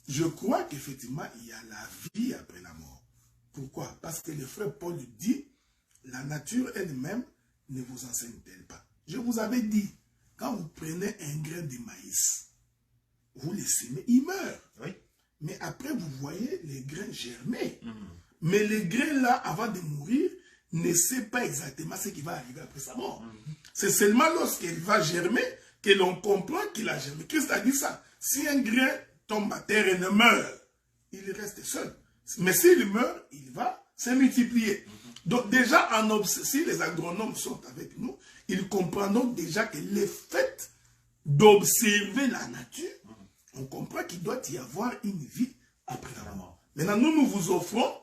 Je crois qu'effectivement, il y a la vie après la mort. Pourquoi? Parce que le frère Paul dit, la nature elle-même ne vous enseigne-t-elle pas? Je vous avais dit, quand vous prenez un grain de maïs, vous le semez, il meurt. Oui. Mais après, vous voyez les grains germer. Mais les grains là, avant de mourir, ne sait pas exactement ce qui va arriver après sa mort. C'est seulement lorsqu'il va germer que l'on comprend qu'il a germé. Christ a dit ça. Si un grain tombe à terre et ne meurt, il reste seul. Mais s'il meurt, il va se multiplier. Donc déjà, si les agronomes sont avec nous, ils comprennent déjà que le fait d'observer la nature, on comprend qu'il doit y avoir une vie après la mort. Maintenant, nous vous offrons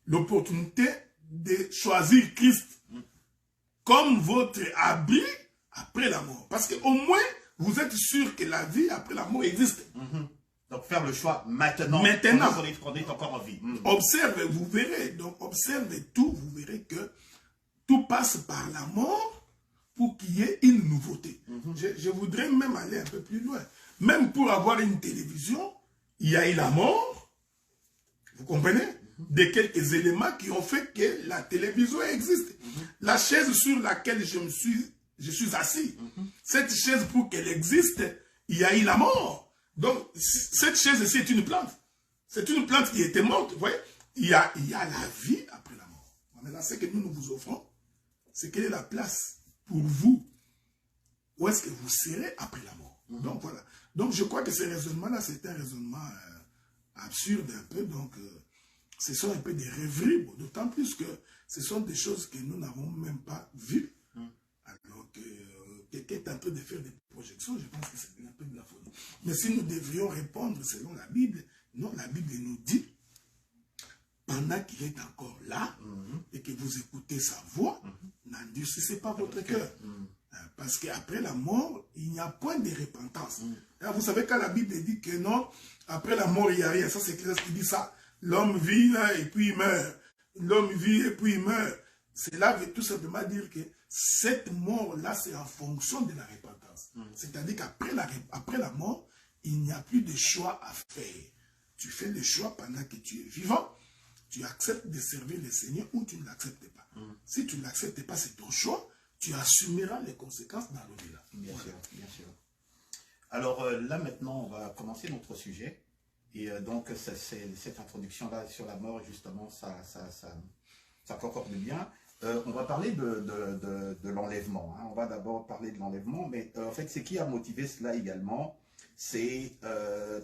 l'opportunité de choisir Christ comme votre abri après la mort. Parce qu'au moins, vous êtes sûr que la vie après la mort existe.
Donc faire le choix maintenant.
Maintenant.
On est encore en vie.
Observez, vous verrez. Donc observez tout, vous verrez que tout passe par la mort pour qu'il y ait une nouveauté. Je voudrais même aller un peu plus loin. Même pour avoir une télévision, il y a eu la mort. Vous comprenez? De quelques éléments qui ont fait que la télévision existe. La chaise sur laquelle je suis assis, cette chaise, pour qu'elle existe, il y a eu la mort. Donc, cette chaise-ci est une plante. C'est une plante qui était morte. Vous voyez? Il y a la vie après la mort. Maintenant, ce que nous vous offrons, c'est quelle est la place pour vous? Où est-ce que vous serez après la mort? Donc, voilà. Donc, je crois que ce raisonnement-là, c'est un raisonnement absurde un peu. Donc, ce sont un peu des rêveries, d'autant plus que ce sont des choses que nous n'avons même pas vues. Alors que quelqu'un est en train de faire des projections, je pense que c'est un peu de la folie. Mais si nous devrions répondre selon la Bible, non, la Bible nous dit, par pendant qu'il est encore là, et que vous écoutez sa voix, n'endurcissez pas votre cœur. Parce qu'après la mort, il n'y a point de repentance. Vous savez, quand la Bible dit que non, après la mort, il n'y a rien. Ça, c'est Christ qui dit ça. L'homme vit là, et puis il meurt. L'homme vit et puis il meurt. Cela veut tout simplement dire que cette mort-là, c'est en fonction de la repentance. C'est-à-dire qu'après la mort, il n'y a plus de choix à faire. Tu fais le choix pendant que tu es vivant. Tu acceptes de servir le Seigneur ou tu ne l'acceptes pas. Si tu ne l'acceptes pas, c'est ton choix. Tu assumeras les conséquences dans l'au-delà.
Bien sûr, bien sûr. Alors là, maintenant, on va commencer notre sujet. Et donc, cette introduction-là sur la mort, justement, ça concorde bien. On va parler de l'enlèvement. On va d'abord parler de l'enlèvement, mais en fait, ce qui a motivé cela également, c'est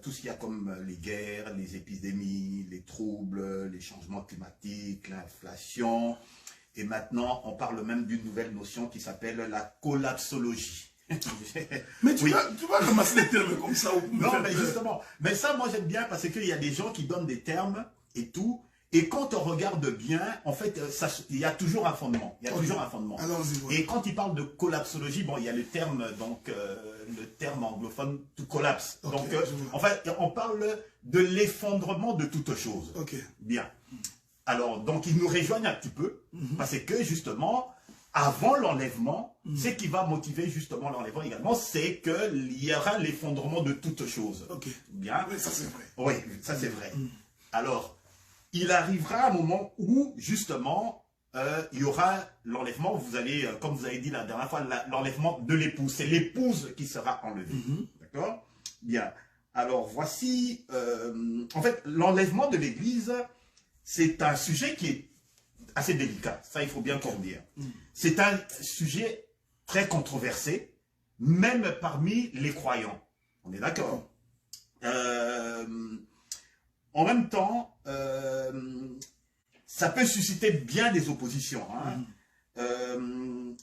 tout ce qu'il y a comme les guerres, les épidémies, les troubles, les changements climatiques, l'inflation. Et maintenant, on parle même d'une nouvelle notion qui s'appelle la collapsologie.
Mais tu vas ramasser des termes comme ça.
Non, mais justement. Mais ça, moi, j'aime bien parce qu'il y a des gens qui donnent des termes et tout. Et quand on regarde bien, en fait, il y a toujours un fondement. Il y a toujours un fondement. Et quand il parle de collapsologie, bon, il y a le terme, donc, le terme anglophone, to collapse. Donc, en fait, on parle de l'effondrement de toute chose. Bien. Alors, donc, ils nous rejoignent un petit peu, parce que, justement, avant l'enlèvement, ce qui va motiver, justement, l'enlèvement également, c'est qu'il y aura l'effondrement de toute chose. Bien.
Oui, ça c'est vrai.
Oui, ça c'est vrai. Alors, il arrivera un moment où, justement, il y aura l'enlèvement, vous allez, comme vous avez dit la dernière fois, l'enlèvement de l'épouse. C'est l'épouse qui sera enlevée. D'accord? Bien. Alors, voici, en fait, l'enlèvement de l'Église, c'est un sujet qui est assez délicat. Ça, il faut bien qu'on dise. C'est un sujet très controversé, même parmi les croyants. On est d'accord? En même temps, ça peut susciter bien des oppositions.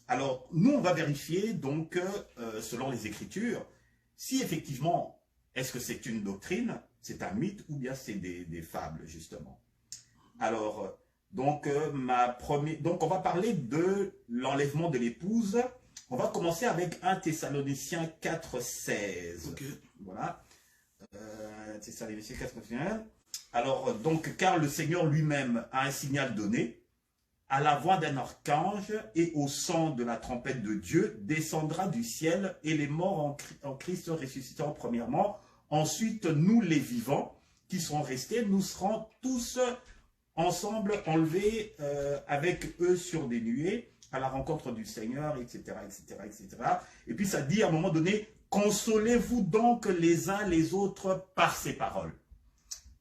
Alors, nous, on va vérifier, donc, selon les Écritures, si effectivement, est-ce que c'est une doctrine, c'est un mythe, ou bien c'est des fables, justement. Alors, donc, donc, on va parler de l'enlèvement de l'épouse. On va commencer avec 1 Thessaloniciens 4,16. Voilà. Thessaloniciens 4,16. Alors, donc, car le Seigneur lui-même a un signal donné, à la voix d'un archange et au son de la trompette de Dieu, descendra du ciel et les morts en Christ ressusciteront premièrement. Ensuite, nous les vivants qui seront restés, nous serons tous ensemble enlevés avec eux sur des nuées à la rencontre du Seigneur, etc., etc., etc. Et puis ça dit à un moment donné, consolez-vous donc les uns les autres par ces paroles.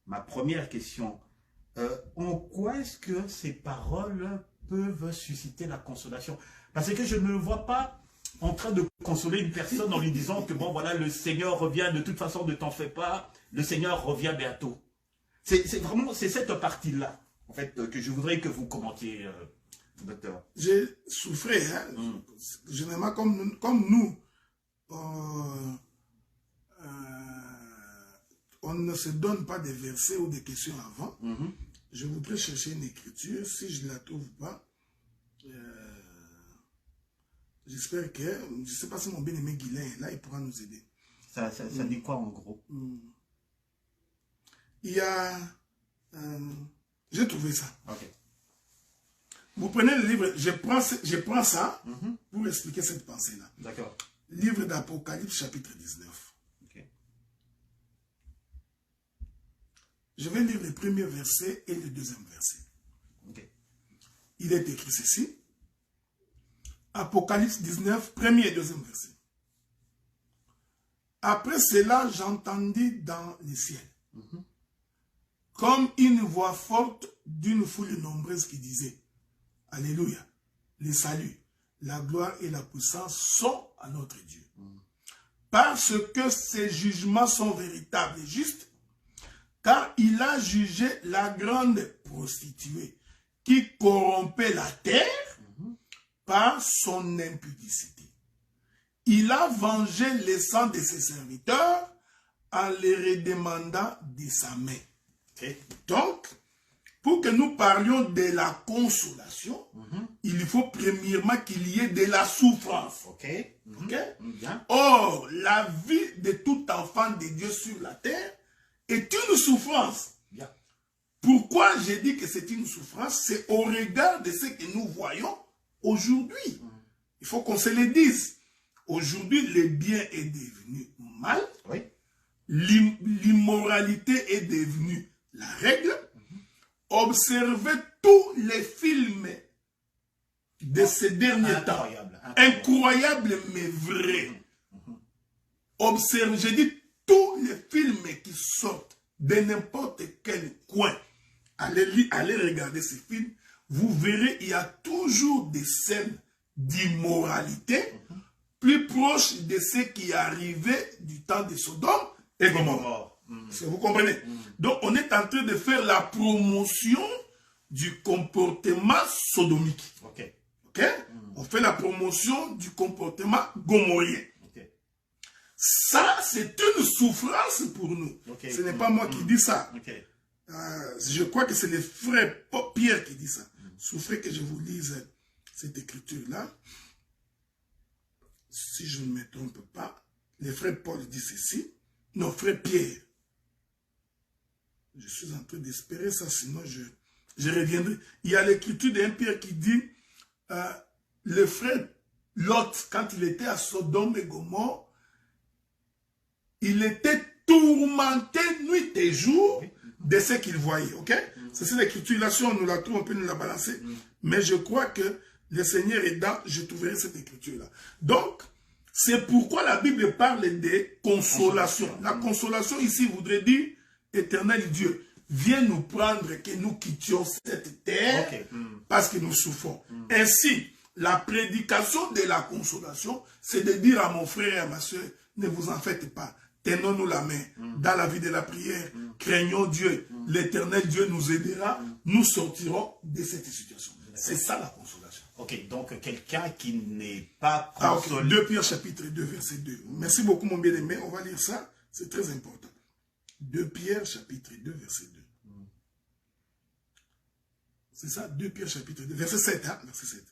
Ma première question, en quoi est-ce que ces paroles peuvent susciter la consolation? Parce que je ne me vois pas en train de consoler une personne en lui disant que bon voilà, le Seigneur revient, de toute façon ne t'en fais pas, le Seigneur revient bientôt. C'est vraiment cette partie-là, en fait, que je voudrais que vous commentiez, docteur.
J'ai souffert, généralement comme nous, on ne se donne pas des versets ou des questions avant. Je voudrais chercher une écriture. Si je ne la trouve pas, j'espère que, je ne sais pas si mon bien-aimé Guilain est là, il pourra nous aider.
Ça dit quoi en gros?
Il y a... j'ai trouvé ça. Vous prenez le livre, je prends ça pour expliquer cette pensée-là.
D'accord.
Livre d'Apocalypse, chapitre 19. Je vais lire le premier verset et le deuxième verset. Il est écrit ceci. Apocalypse 19, premier et deuxième verset. Après cela, j'entendis dans les ciels, comme une voix forte d'une foule nombreuse qui disait, Alléluia, le salut, la gloire et la puissance sont à notre Dieu. Parce que ses jugements sont véritables et justes, car il a jugé la grande prostituée qui corrompait la terre par son impudicité. Il a vengé le sang de ses serviteurs en les redemandant de sa main. Donc, pour que nous parlions de la consolation, il faut premièrement qu'il y ait de la souffrance.
Ok.
Ok?
Bien.
Or, la vie de tout enfant de Dieu sur la terre est une souffrance.
Bien.
Pourquoi j'ai dit que c'est une souffrance? C'est au regard de ce que nous voyons aujourd'hui. Il faut qu'on se le dise. Aujourd'hui, le bien est devenu mal.
Oui.
L'immoralité est devenue la règle. Observez tous les films de ces derniers temps. Incroyable mais vrai. Observez, j'ai dit tous les films qui sortent de n'importe quel coin. Allez regarder ces films. Vous verrez, il y a toujours des scènes d'immoralité plus proches de ce qui arrivait du temps de Sodome et Gomorrhe. Vous comprenez? Donc, on est en train de faire la promotion du comportement sodomique.
Ok.
Ok? On fait la promotion du comportement gomorrhien.
Okay.
Ça, c'est une souffrance pour nous.
Okay.
Ce n'est pas moi qui dis ça.
Okay.
Je crois que c'est le frère Pierre qui dit ça. Souffrez que je vous lise cette écriture-là. Si je ne me trompe pas, le frère Paul dit ceci. Non, frère Pierre. Je suis en train d'espérer ça, sinon je reviendrai. Il y a l'écriture d'un Pierre qui dit le frère Lot, quand il était à Sodome et Gomorrhe, il était tourmenté nuit et jour de ce qu'il voyait. Ok? C'est cette écriture-là, si on nous la trouve, on peut nous la balancer. Mais je crois que le Seigneur aidant, je trouverai cette écriture-là. Donc, c'est pourquoi la Bible parle de consolation. La consolation ici voudrait dire, éternel Dieu, viens nous prendre que nous quittions cette terre parce que nous souffrons. Ainsi, la prédication de la consolation, c'est de dire à mon frère et à ma soeur, ne vous en faites pas. Tenons-nous la main dans la vie de la prière. Craignons Dieu. L'éternel Dieu nous aidera. Nous sortirons de cette situation. C'est ça la consolation.
Ok, donc quelqu'un qui n'est pas consolé.
2 Pierre chapitre 2 verset 2. Merci beaucoup mon bien-aimé. On va lire ça. C'est très important. 2 Pierre chapitre 2 verset 2. C'est ça, 2 Pierre chapitre 2 verset 7. Hein? Verset 7.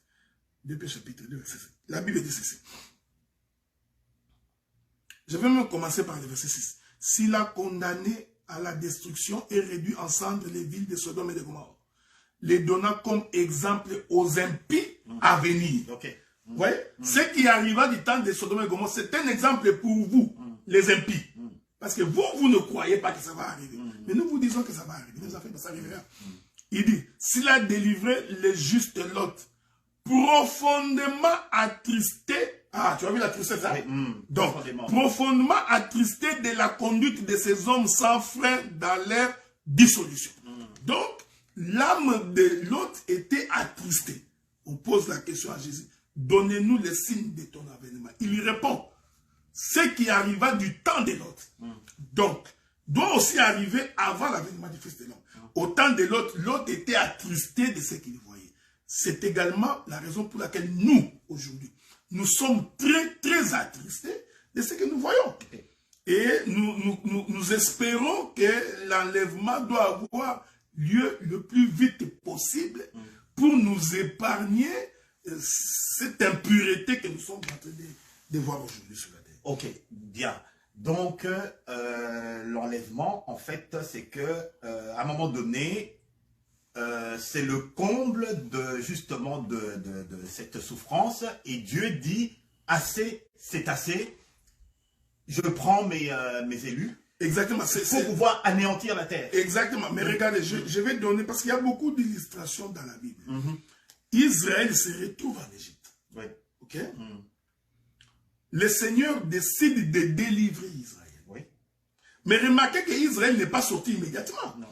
2 Pierre chapitre 2 verset 7. La Bible dit ceci. Je vais même commencer par le verset 6. S'il a condamné à la destruction et réduit en cendres les villes de Sodome et de Gomorrhe, les donnant comme exemple aux impies à venir. Ouais? Ce qui arriva du temps de Sodome et Gomorrhe, c'est un exemple pour vous, les impies. Parce que vous ne croyez pas que ça va arriver. Mais nous vous disons que ça va arriver. Nous afin que ça arrivera. Il dit, s'il a délivré le juste Lot, profondément attristé. Ah, tu as vu la tristesse, hein? Donc, profondément attristé de la conduite de ces hommes sans frein dans leur dissolution. Donc, l'âme de Lot était attristée. On pose la question à Jésus. Donnez-nous les signes de ton avènement. Il lui répond. Ce qui arriva du temps de Lot. Donc, doit aussi arriver avant l'avènement du Fils de l'homme. Au temps de Lot, Lot était attristé de ce qu'il voyait. C'est également la raison pour laquelle nous, aujourd'hui, nous sommes très, très attristés de ce que nous voyons. Et nous espérons que l'enlèvement doit avoir lieu le plus vite possible pour nous épargner cette impureté que nous sommes en train de voir aujourd'hui sur la terre.
Ok, bien. Donc, l'enlèvement, en fait, c'est que à un moment donné, c'est le comble de justement de cette souffrance. Et Dieu dit, assez, c'est assez. Je prends mes élus.
Exactement.
Pour pouvoir anéantir la terre.
Exactement. Mais regardez, je vais donner, parce qu'il y a beaucoup d'illustrations dans la Bible. Israël se retrouve en Égypte.
Oui.
Ok? Le Seigneur décide de délivrer Israël.
Oui.
Mais remarquez qu'Israël n'est pas sorti immédiatement.
Non.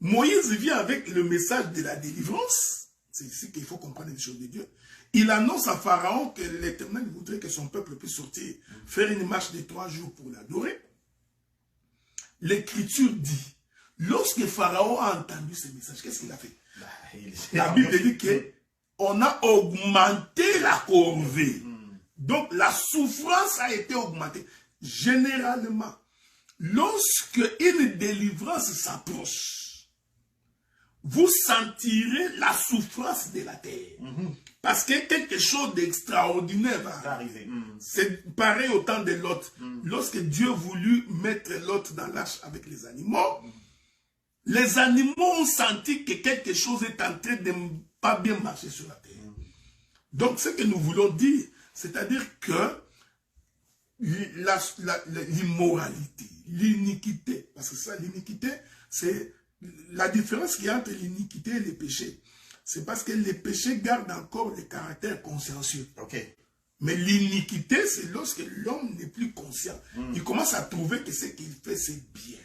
Moïse vient avec le message de la délivrance. C'est ici qu'il faut comprendre les choses de Dieu. Il annonce à Pharaon que l'Éternel voudrait que son peuple puisse sortir, faire une marche de 3 jours pour l'adorer. L'Écriture dit, lorsque Pharaon a entendu ce message, qu'est-ce qu'il a fait? La Bible dit qu'on a augmenté la corvée. Donc la souffrance a été augmentée. Généralement, lorsque une délivrance s'approche, vous sentirez la souffrance de la terre. Parce que quelque chose d'extraordinaire va arriver. C'est pareil au temps de Lot. Lorsque Dieu voulut mettre Lot dans l'arche avec les animaux ont senti que quelque chose est en train de ne pas bien marcher sur la terre. Donc, ce que nous voulons dire, c'est-à-dire que l'immoralité, l'iniquité, parce que ça, l'iniquité, c'est la différence qu'il y a entre l'iniquité et le péché. C'est parce que les péchés gardent encore le caractère consciencieux. Mais l'iniquité, c'est lorsque l'homme n'est plus conscient. Il commence à trouver que ce qu'il fait, c'est bien.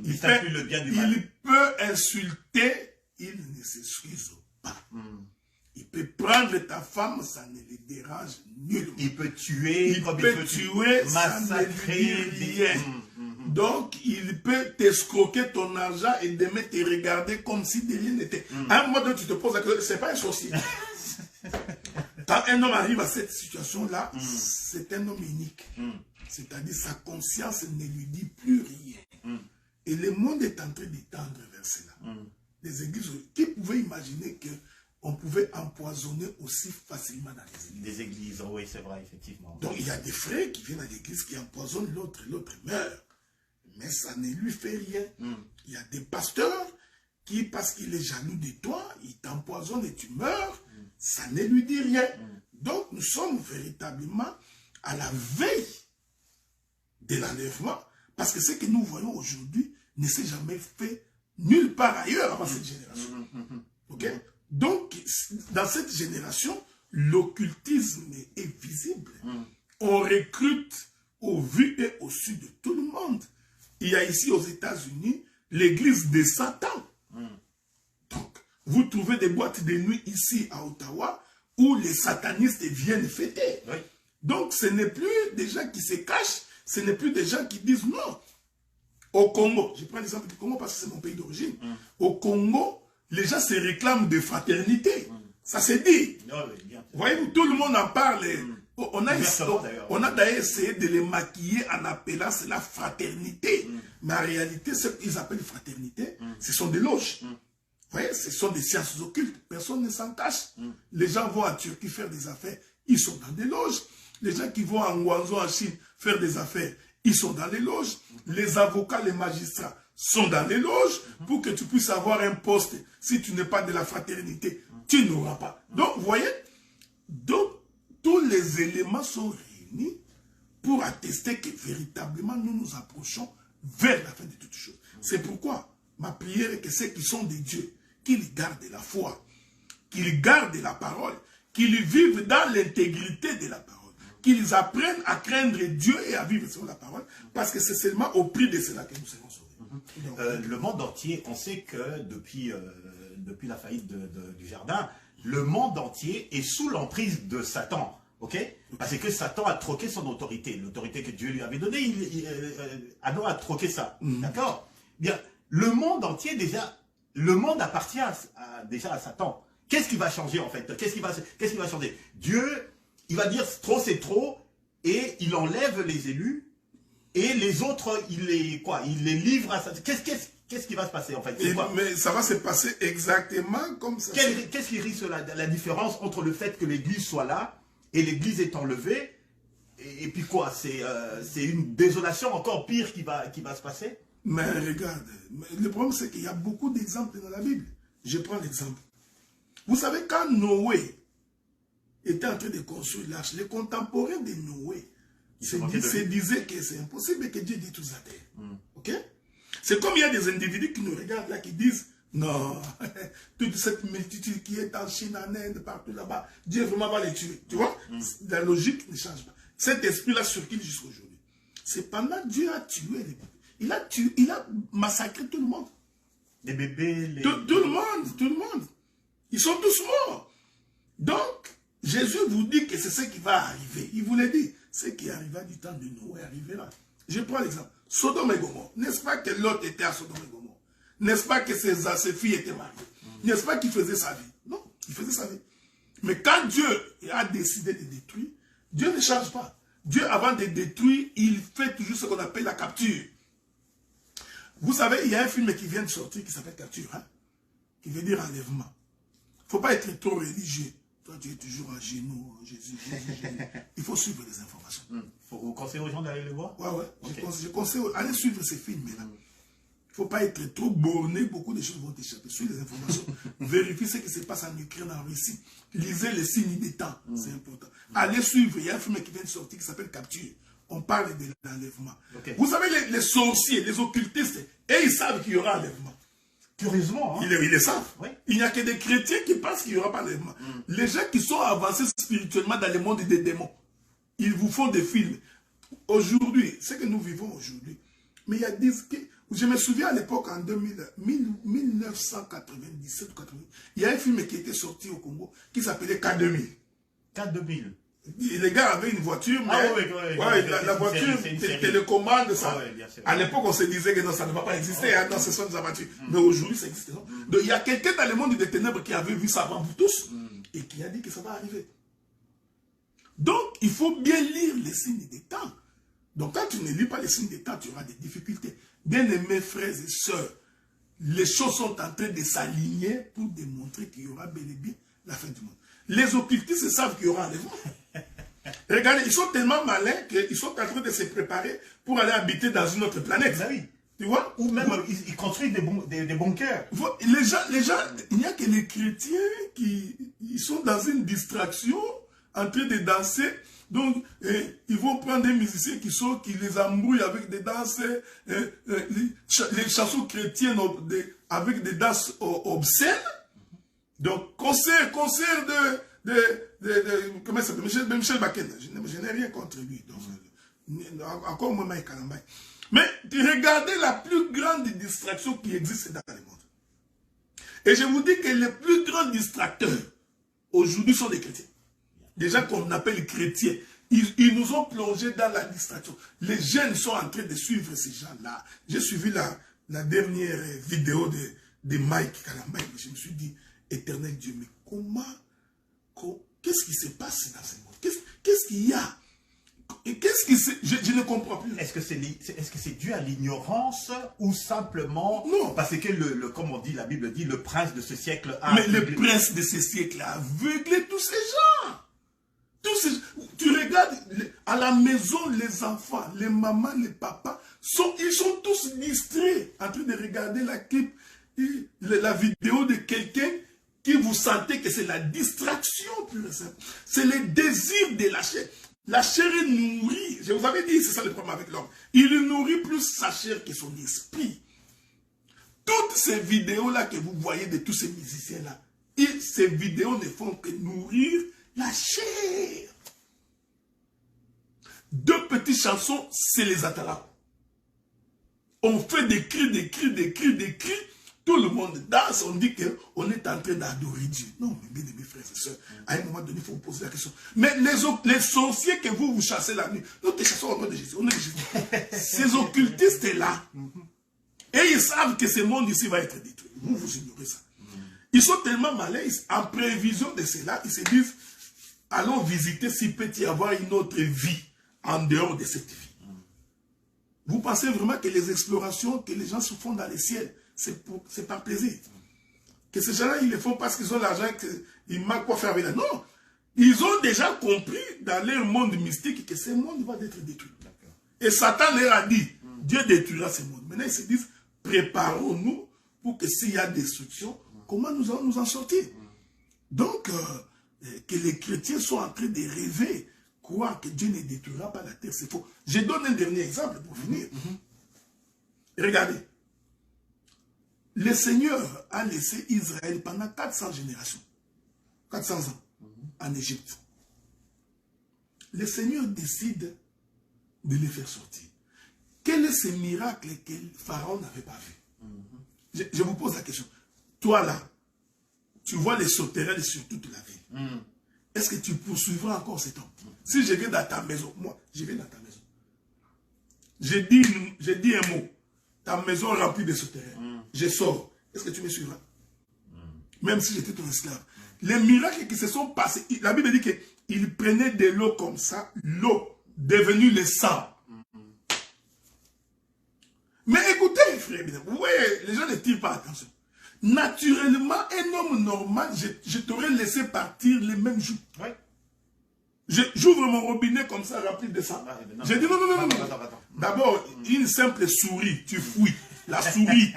Il fait plus le bien du mal.
Il peut insulter, il ne s'excuse pas. Il peut prendre ta femme, ça ne le dérange nullement.
Il peut tuer,
il peut tuer, massacrer, rien. Donc, il peut t'escroquer ton argent et demain te regarder comme si de rien n'était. À un moment donné, tu te poses la question, c'est pas un sorcier. Quand un homme arrive à cette situation-là, c'est un homme unique. C'est-à-dire sa conscience ne lui dit plus rien. Et le monde est en train de tendre vers cela. Les églises, qui pouvaient imaginer qu'on pouvait empoisonner aussi facilement dans les églises?
Des églises, oui, c'est vrai, effectivement.
Donc, il y a des frères qui viennent à l'église, qui empoisonnent l'autre, et l'autre meurt. Mais ça ne lui fait rien. Il y a des pasteurs qui, parce qu'il est jaloux de toi, il t'empoisonne et tu meurs, ça ne lui dit rien. Donc, nous sommes véritablement à la veille de l'enlèvement, parce que ce que nous voyons aujourd'hui ne s'est jamais fait nulle part ailleurs avant cette génération. Donc, dans cette génération, l'occultisme est visible. On recrute au vu et au su de tout le monde. Il y a ici aux États-Unis l'église de Satan. Donc, vous trouvez des boîtes de nuit ici à Ottawa où les satanistes viennent fêter. Donc, ce n'est plus des gens qui se cachent, ce n'est plus des gens qui disent non. Au Congo, je prends l'exemple du Congo parce que c'est mon pays d'origine. Au Congo, les gens se réclament de fraternité. Ça se dit. Voyez-vous, tout le monde en parle. On a d'ailleurs essayé de les maquiller en appelant cela fraternité. Mais en réalité, ce qu'ils appellent fraternité, ce sont des loges. Vous voyez, ce sont des sciences occultes. Personne ne s'en cache. Les gens vont en Turquie faire des affaires, ils sont dans des loges. Les gens qui vont en Guangzhou, en Chine, faire des affaires, ils sont dans les loges. Les avocats, les magistrats sont dans les loges pour que tu puisses avoir un poste. Si tu n'es pas de la fraternité, tu n'auras pas. Donc, vous voyez, donc, tous les éléments sont réunis pour attester que véritablement nous nous approchons vers la fin de toutes choses. C'est pourquoi ma prière est que ceux qui sont des dieux, qu'ils gardent la foi, qu'ils gardent la parole, qu'ils vivent dans l'intégrité de la parole, qu'ils apprennent à craindre Dieu et à vivre selon la parole, parce que c'est seulement au prix de cela que nous serons sauvés.
Le monde entier, on sait que depuis la faillite du jardin, le monde entier est sous l'emprise de Satan. Parce que Satan a troqué son autorité. L'autorité que Dieu lui avait donnée, Adam a troqué ça. D'accord? Bien, le monde entier, déjà, le monde appartient déjà à Satan. Qu'est-ce qui va changer en fait? Qu'est-ce qui va changer? Dieu, il va dire trop c'est trop, et il enlève les élus, et les autres, il les livre à Satan. Qu'est-ce qui va se passer en fait?
Mais ça va se passer exactement comme ça.
Qu'est-ce qui risque la différence entre le fait que l'église soit là et l'église est enlevée et puis quoi? C'est une désolation encore pire qui va se passer?
Mais regarde, le problème c'est qu'il y a beaucoup d'exemples dans la Bible. Je prends l'exemple. Vous savez, quand Noé était en train de construire l'arche, les contemporains de Noé se disaient que c'est impossible et que Dieu détruise la terre. C'est comme il y a des individus qui nous regardent là, qui disent, non, toute cette multitude qui est en Chine, en Inde, partout là-bas, Dieu vraiment va les tuer. Tu vois, la logique ne change pas. Cet esprit-là circule jusqu'à aujourd'hui. Cependant, Dieu a tué les bébés. Il a massacré tout le monde.
Les bébés,
tout le monde. Ils sont tous morts. Donc, Jésus vous dit que c'est ce qui va arriver. Il vous l'a dit. Ce qui arriva du temps de Noé arrivera. Je prends l'exemple. Sodome et Gomorrhe. N'est-ce pas que Lot était à Sodome et Gomorrhe? N'est-ce pas que ses filles étaient mariées? N'est-ce pas qu'il faisait sa vie? Non, il faisait sa vie. Mais quand Dieu a décidé de détruire, Dieu ne change pas. Dieu, avant de détruire, il fait toujours ce qu'on appelle la capture. Vous savez, il y a un film qui vient de sortir qui s'appelle Capture. qui veut dire enlèvement. Il ne faut pas être trop religieux. Toi, tu es toujours à genoux, Jésus, Jésus, Jésus. Il faut suivre les informations.
Vous conseillez aux gens d'aller le voir?
Ouais.
Okay.
Je conseille, allez suivre ces films-là. Il ne faut pas être trop borné, beaucoup de choses vont t'échapper. Suivez les informations, vérifiez ce qui se passe en Ukraine, en Russie. Lisez les signes des temps, c'est important. Allez suivre, il y a un film qui vient de sortir qui s'appelle Capture. On parle de l'enlèvement. Okay. Vous savez, les sorciers, les occultistes, et ils savent qu'il y aura enlèvement.
Curieusement, hein?
Ils le savent.
Oui.
Il n'y a que des chrétiens qui pensent qu'il n'y aura pas d'enlèvement. Les gens qui sont avancés spirituellement dans le monde des démons, ils vous font des films. Aujourd'hui, ce que nous vivons aujourd'hui, mais il y a des... Je me souviens à l'époque, en 1997 ou 80, il y a un film qui était sorti au Congo qui s'appelait K2000.
K2000.
Les gars avaient une voiture, mais la voiture télécommande. À l'époque, on se disait que non, ça ne va pas exister, non, ce sont des aventures. Mais aujourd'hui, ça existe. Donc, il y a quelqu'un dans le monde des ténèbres qui avait vu ça avant vous tous et qui a dit que ça va arriver. Donc, il faut bien lire les signes des temps. Donc, quand tu ne lis pas les signes des temps, tu auras des difficultés. Bien-aimés frères et sœurs, les choses sont en train de s'aligner pour démontrer qu'il y aura bel et bien la fin du monde. Les occultistes savent qu'il y aura un enlèvement. Regardez, ils sont tellement malins qu'ils sont en train de se préparer pour aller habiter dans une autre planète.
Ben oui.
Tu vois?
Ou même ils construisent des bunkers.
Les gens, il n'y a que les chrétiens qui ils sont dans une distraction, en train de danser. Donc, ils vont prendre des musiciens qui les embrouillent avec des danses, les chansons chrétiennes avec des danses obscènes. Donc, concert de comment ça s'appelle, Michel Bakken. Je n'ai rien contre lui. Donc, encore moins Mike Kalambay. Mais regardez la plus grande distraction qui existe dans le monde. Et je vous dis que les plus grands distracteurs aujourd'hui sont les chrétiens. Des gens qu'on appelle chrétiens. Ils nous ont plongés dans la distraction. Les jeunes sont en train de suivre ces gens-là. J'ai suivi la dernière vidéo de Mike Kalambay. Je me suis dit, éternel Dieu, mais qu'est-ce qui se passe dans ce monde? Qu'est-ce qu'il y a? Je ne comprends plus.
Est-ce que c'est dû à l'ignorance ou simplement...
Non.
Parce que, comme on dit, la Bible dit, le prince de ce siècle a...
Mais le prince de ce siècle a aveuglé tous ces gens. Tu regardes, à la maison, les enfants, les mamans, les papas, ils sont tous distraits en train de regarder la vidéo de quelqu'un qui vous sentez que c'est la distraction pure et simple. C'est le désir de la chair. La chair est nourrie. Je vous avais dit, c'est ça le problème avec l'homme. Il nourrit plus sa chair que son esprit. Toutes ces vidéos-là que vous voyez de tous ces musiciens-là, ces vidéos ne font que nourrir la chair. Deux petites chansons, c'est les attarabes. On fait des cris, des cris, des cris, des cris. Tout le monde danse, on dit qu'on est en train d'adorer Dieu. Non, mais bien mes frères et sœurs, à un moment donné, il faut vous poser la question. Mais les sorciers que vous chassez la nuit, nous te chassons au nom de Jésus. Au nom de Jésus. Ces occultistes-là, et ils savent que ce monde ici va être détruit. Vous ignorez ça. Ils sont tellement malins, en prévision de cela, ils se disent, allons visiter s'il peut y avoir une autre vie en dehors de cette vie. Vous pensez vraiment que les explorations que les gens se font dans les ciels, c'est par plaisir? Que ces gens-là, ils le font parce qu'ils ont l'argent, qu'ils manquent quoi faire avec là. Non! Ils ont déjà compris dans leur monde mystique que ce monde va être détruit. Et Satan leur a dit, Dieu détruira ce monde. Maintenant, ils se disent, préparons-nous pour que s'il y a destruction, comment nous allons nous en sortir? Donc, que les chrétiens sont en train de rêver, croire que Dieu ne détruira pas la terre, c'est faux. Je donne un dernier exemple pour finir. Regardez. Le Seigneur a laissé Israël pendant 400 générations, 400 ans, en Égypte. Le Seigneur décide de les faire sortir. Quel est ce miracle que Pharaon n'avait pas vu? Je vous pose la question. Toi là, tu vois les sauterelles sur toute la ville. Est-ce que tu poursuivras encore cet homme? Si je viens dans ta maison, moi, je viens dans ta maison. J'ai dit un mot. Ta maison remplie de sauterelles. Je sors. Est-ce que tu me suivras? Même si j'étais ton esclave. Les miracles qui se sont passés, la Bible dit qu'il prenait de l'eau comme ça, l'eau devenue le sang. Mais écoutez, frère, vous voyez, les gens ne tirent pas attention. Naturellement, un homme normal, je t'aurais laissé partir les mêmes jours.
Oui.
J'ouvre mon robinet comme ça, rapide de ça. J'ai dit non. D'abord, une simple souris, tu fouilles. La souris.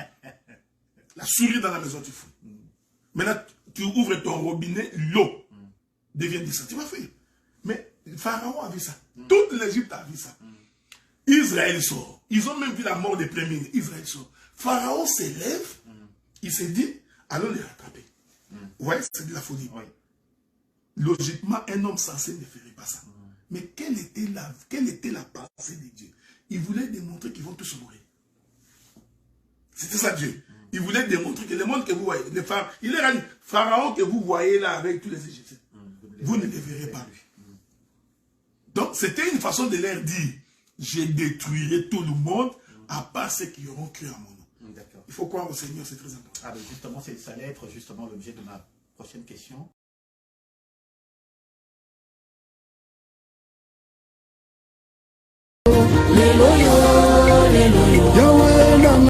La souris dans la maison, tu fouilles. Maintenant, tu ouvres ton robinet, l'eau devient du sang. Tu vas fouiller. Mais Pharaon a vu ça. Toute l'Égypte a vu ça. Israël sort. Ils ont même vu la mort des premiers. Israël sort. Pharaon s'élève. Il s'est dit, allons les rattraper. Ouais, c'est de la folie. Oui. Logiquement, un homme sensé ne ferait pas ça. Mais quelle était la pensée de Dieu? Il voulait démontrer qu'ils vont tous mourir. C'était ça Dieu. Il voulait démontrer que le monde que vous voyez, il leur a dit, Pharaon que vous voyez là avec tous les Égyptiens, vous ne les verrez pas lui. Donc c'était une façon de leur dire, je détruirai tout le monde, à part ceux qui auront cru en mon nom. Il faut croire au Seigneur, c'est très important.
Ah, ben justement, ça allait être justement l'objet de ma prochaine question.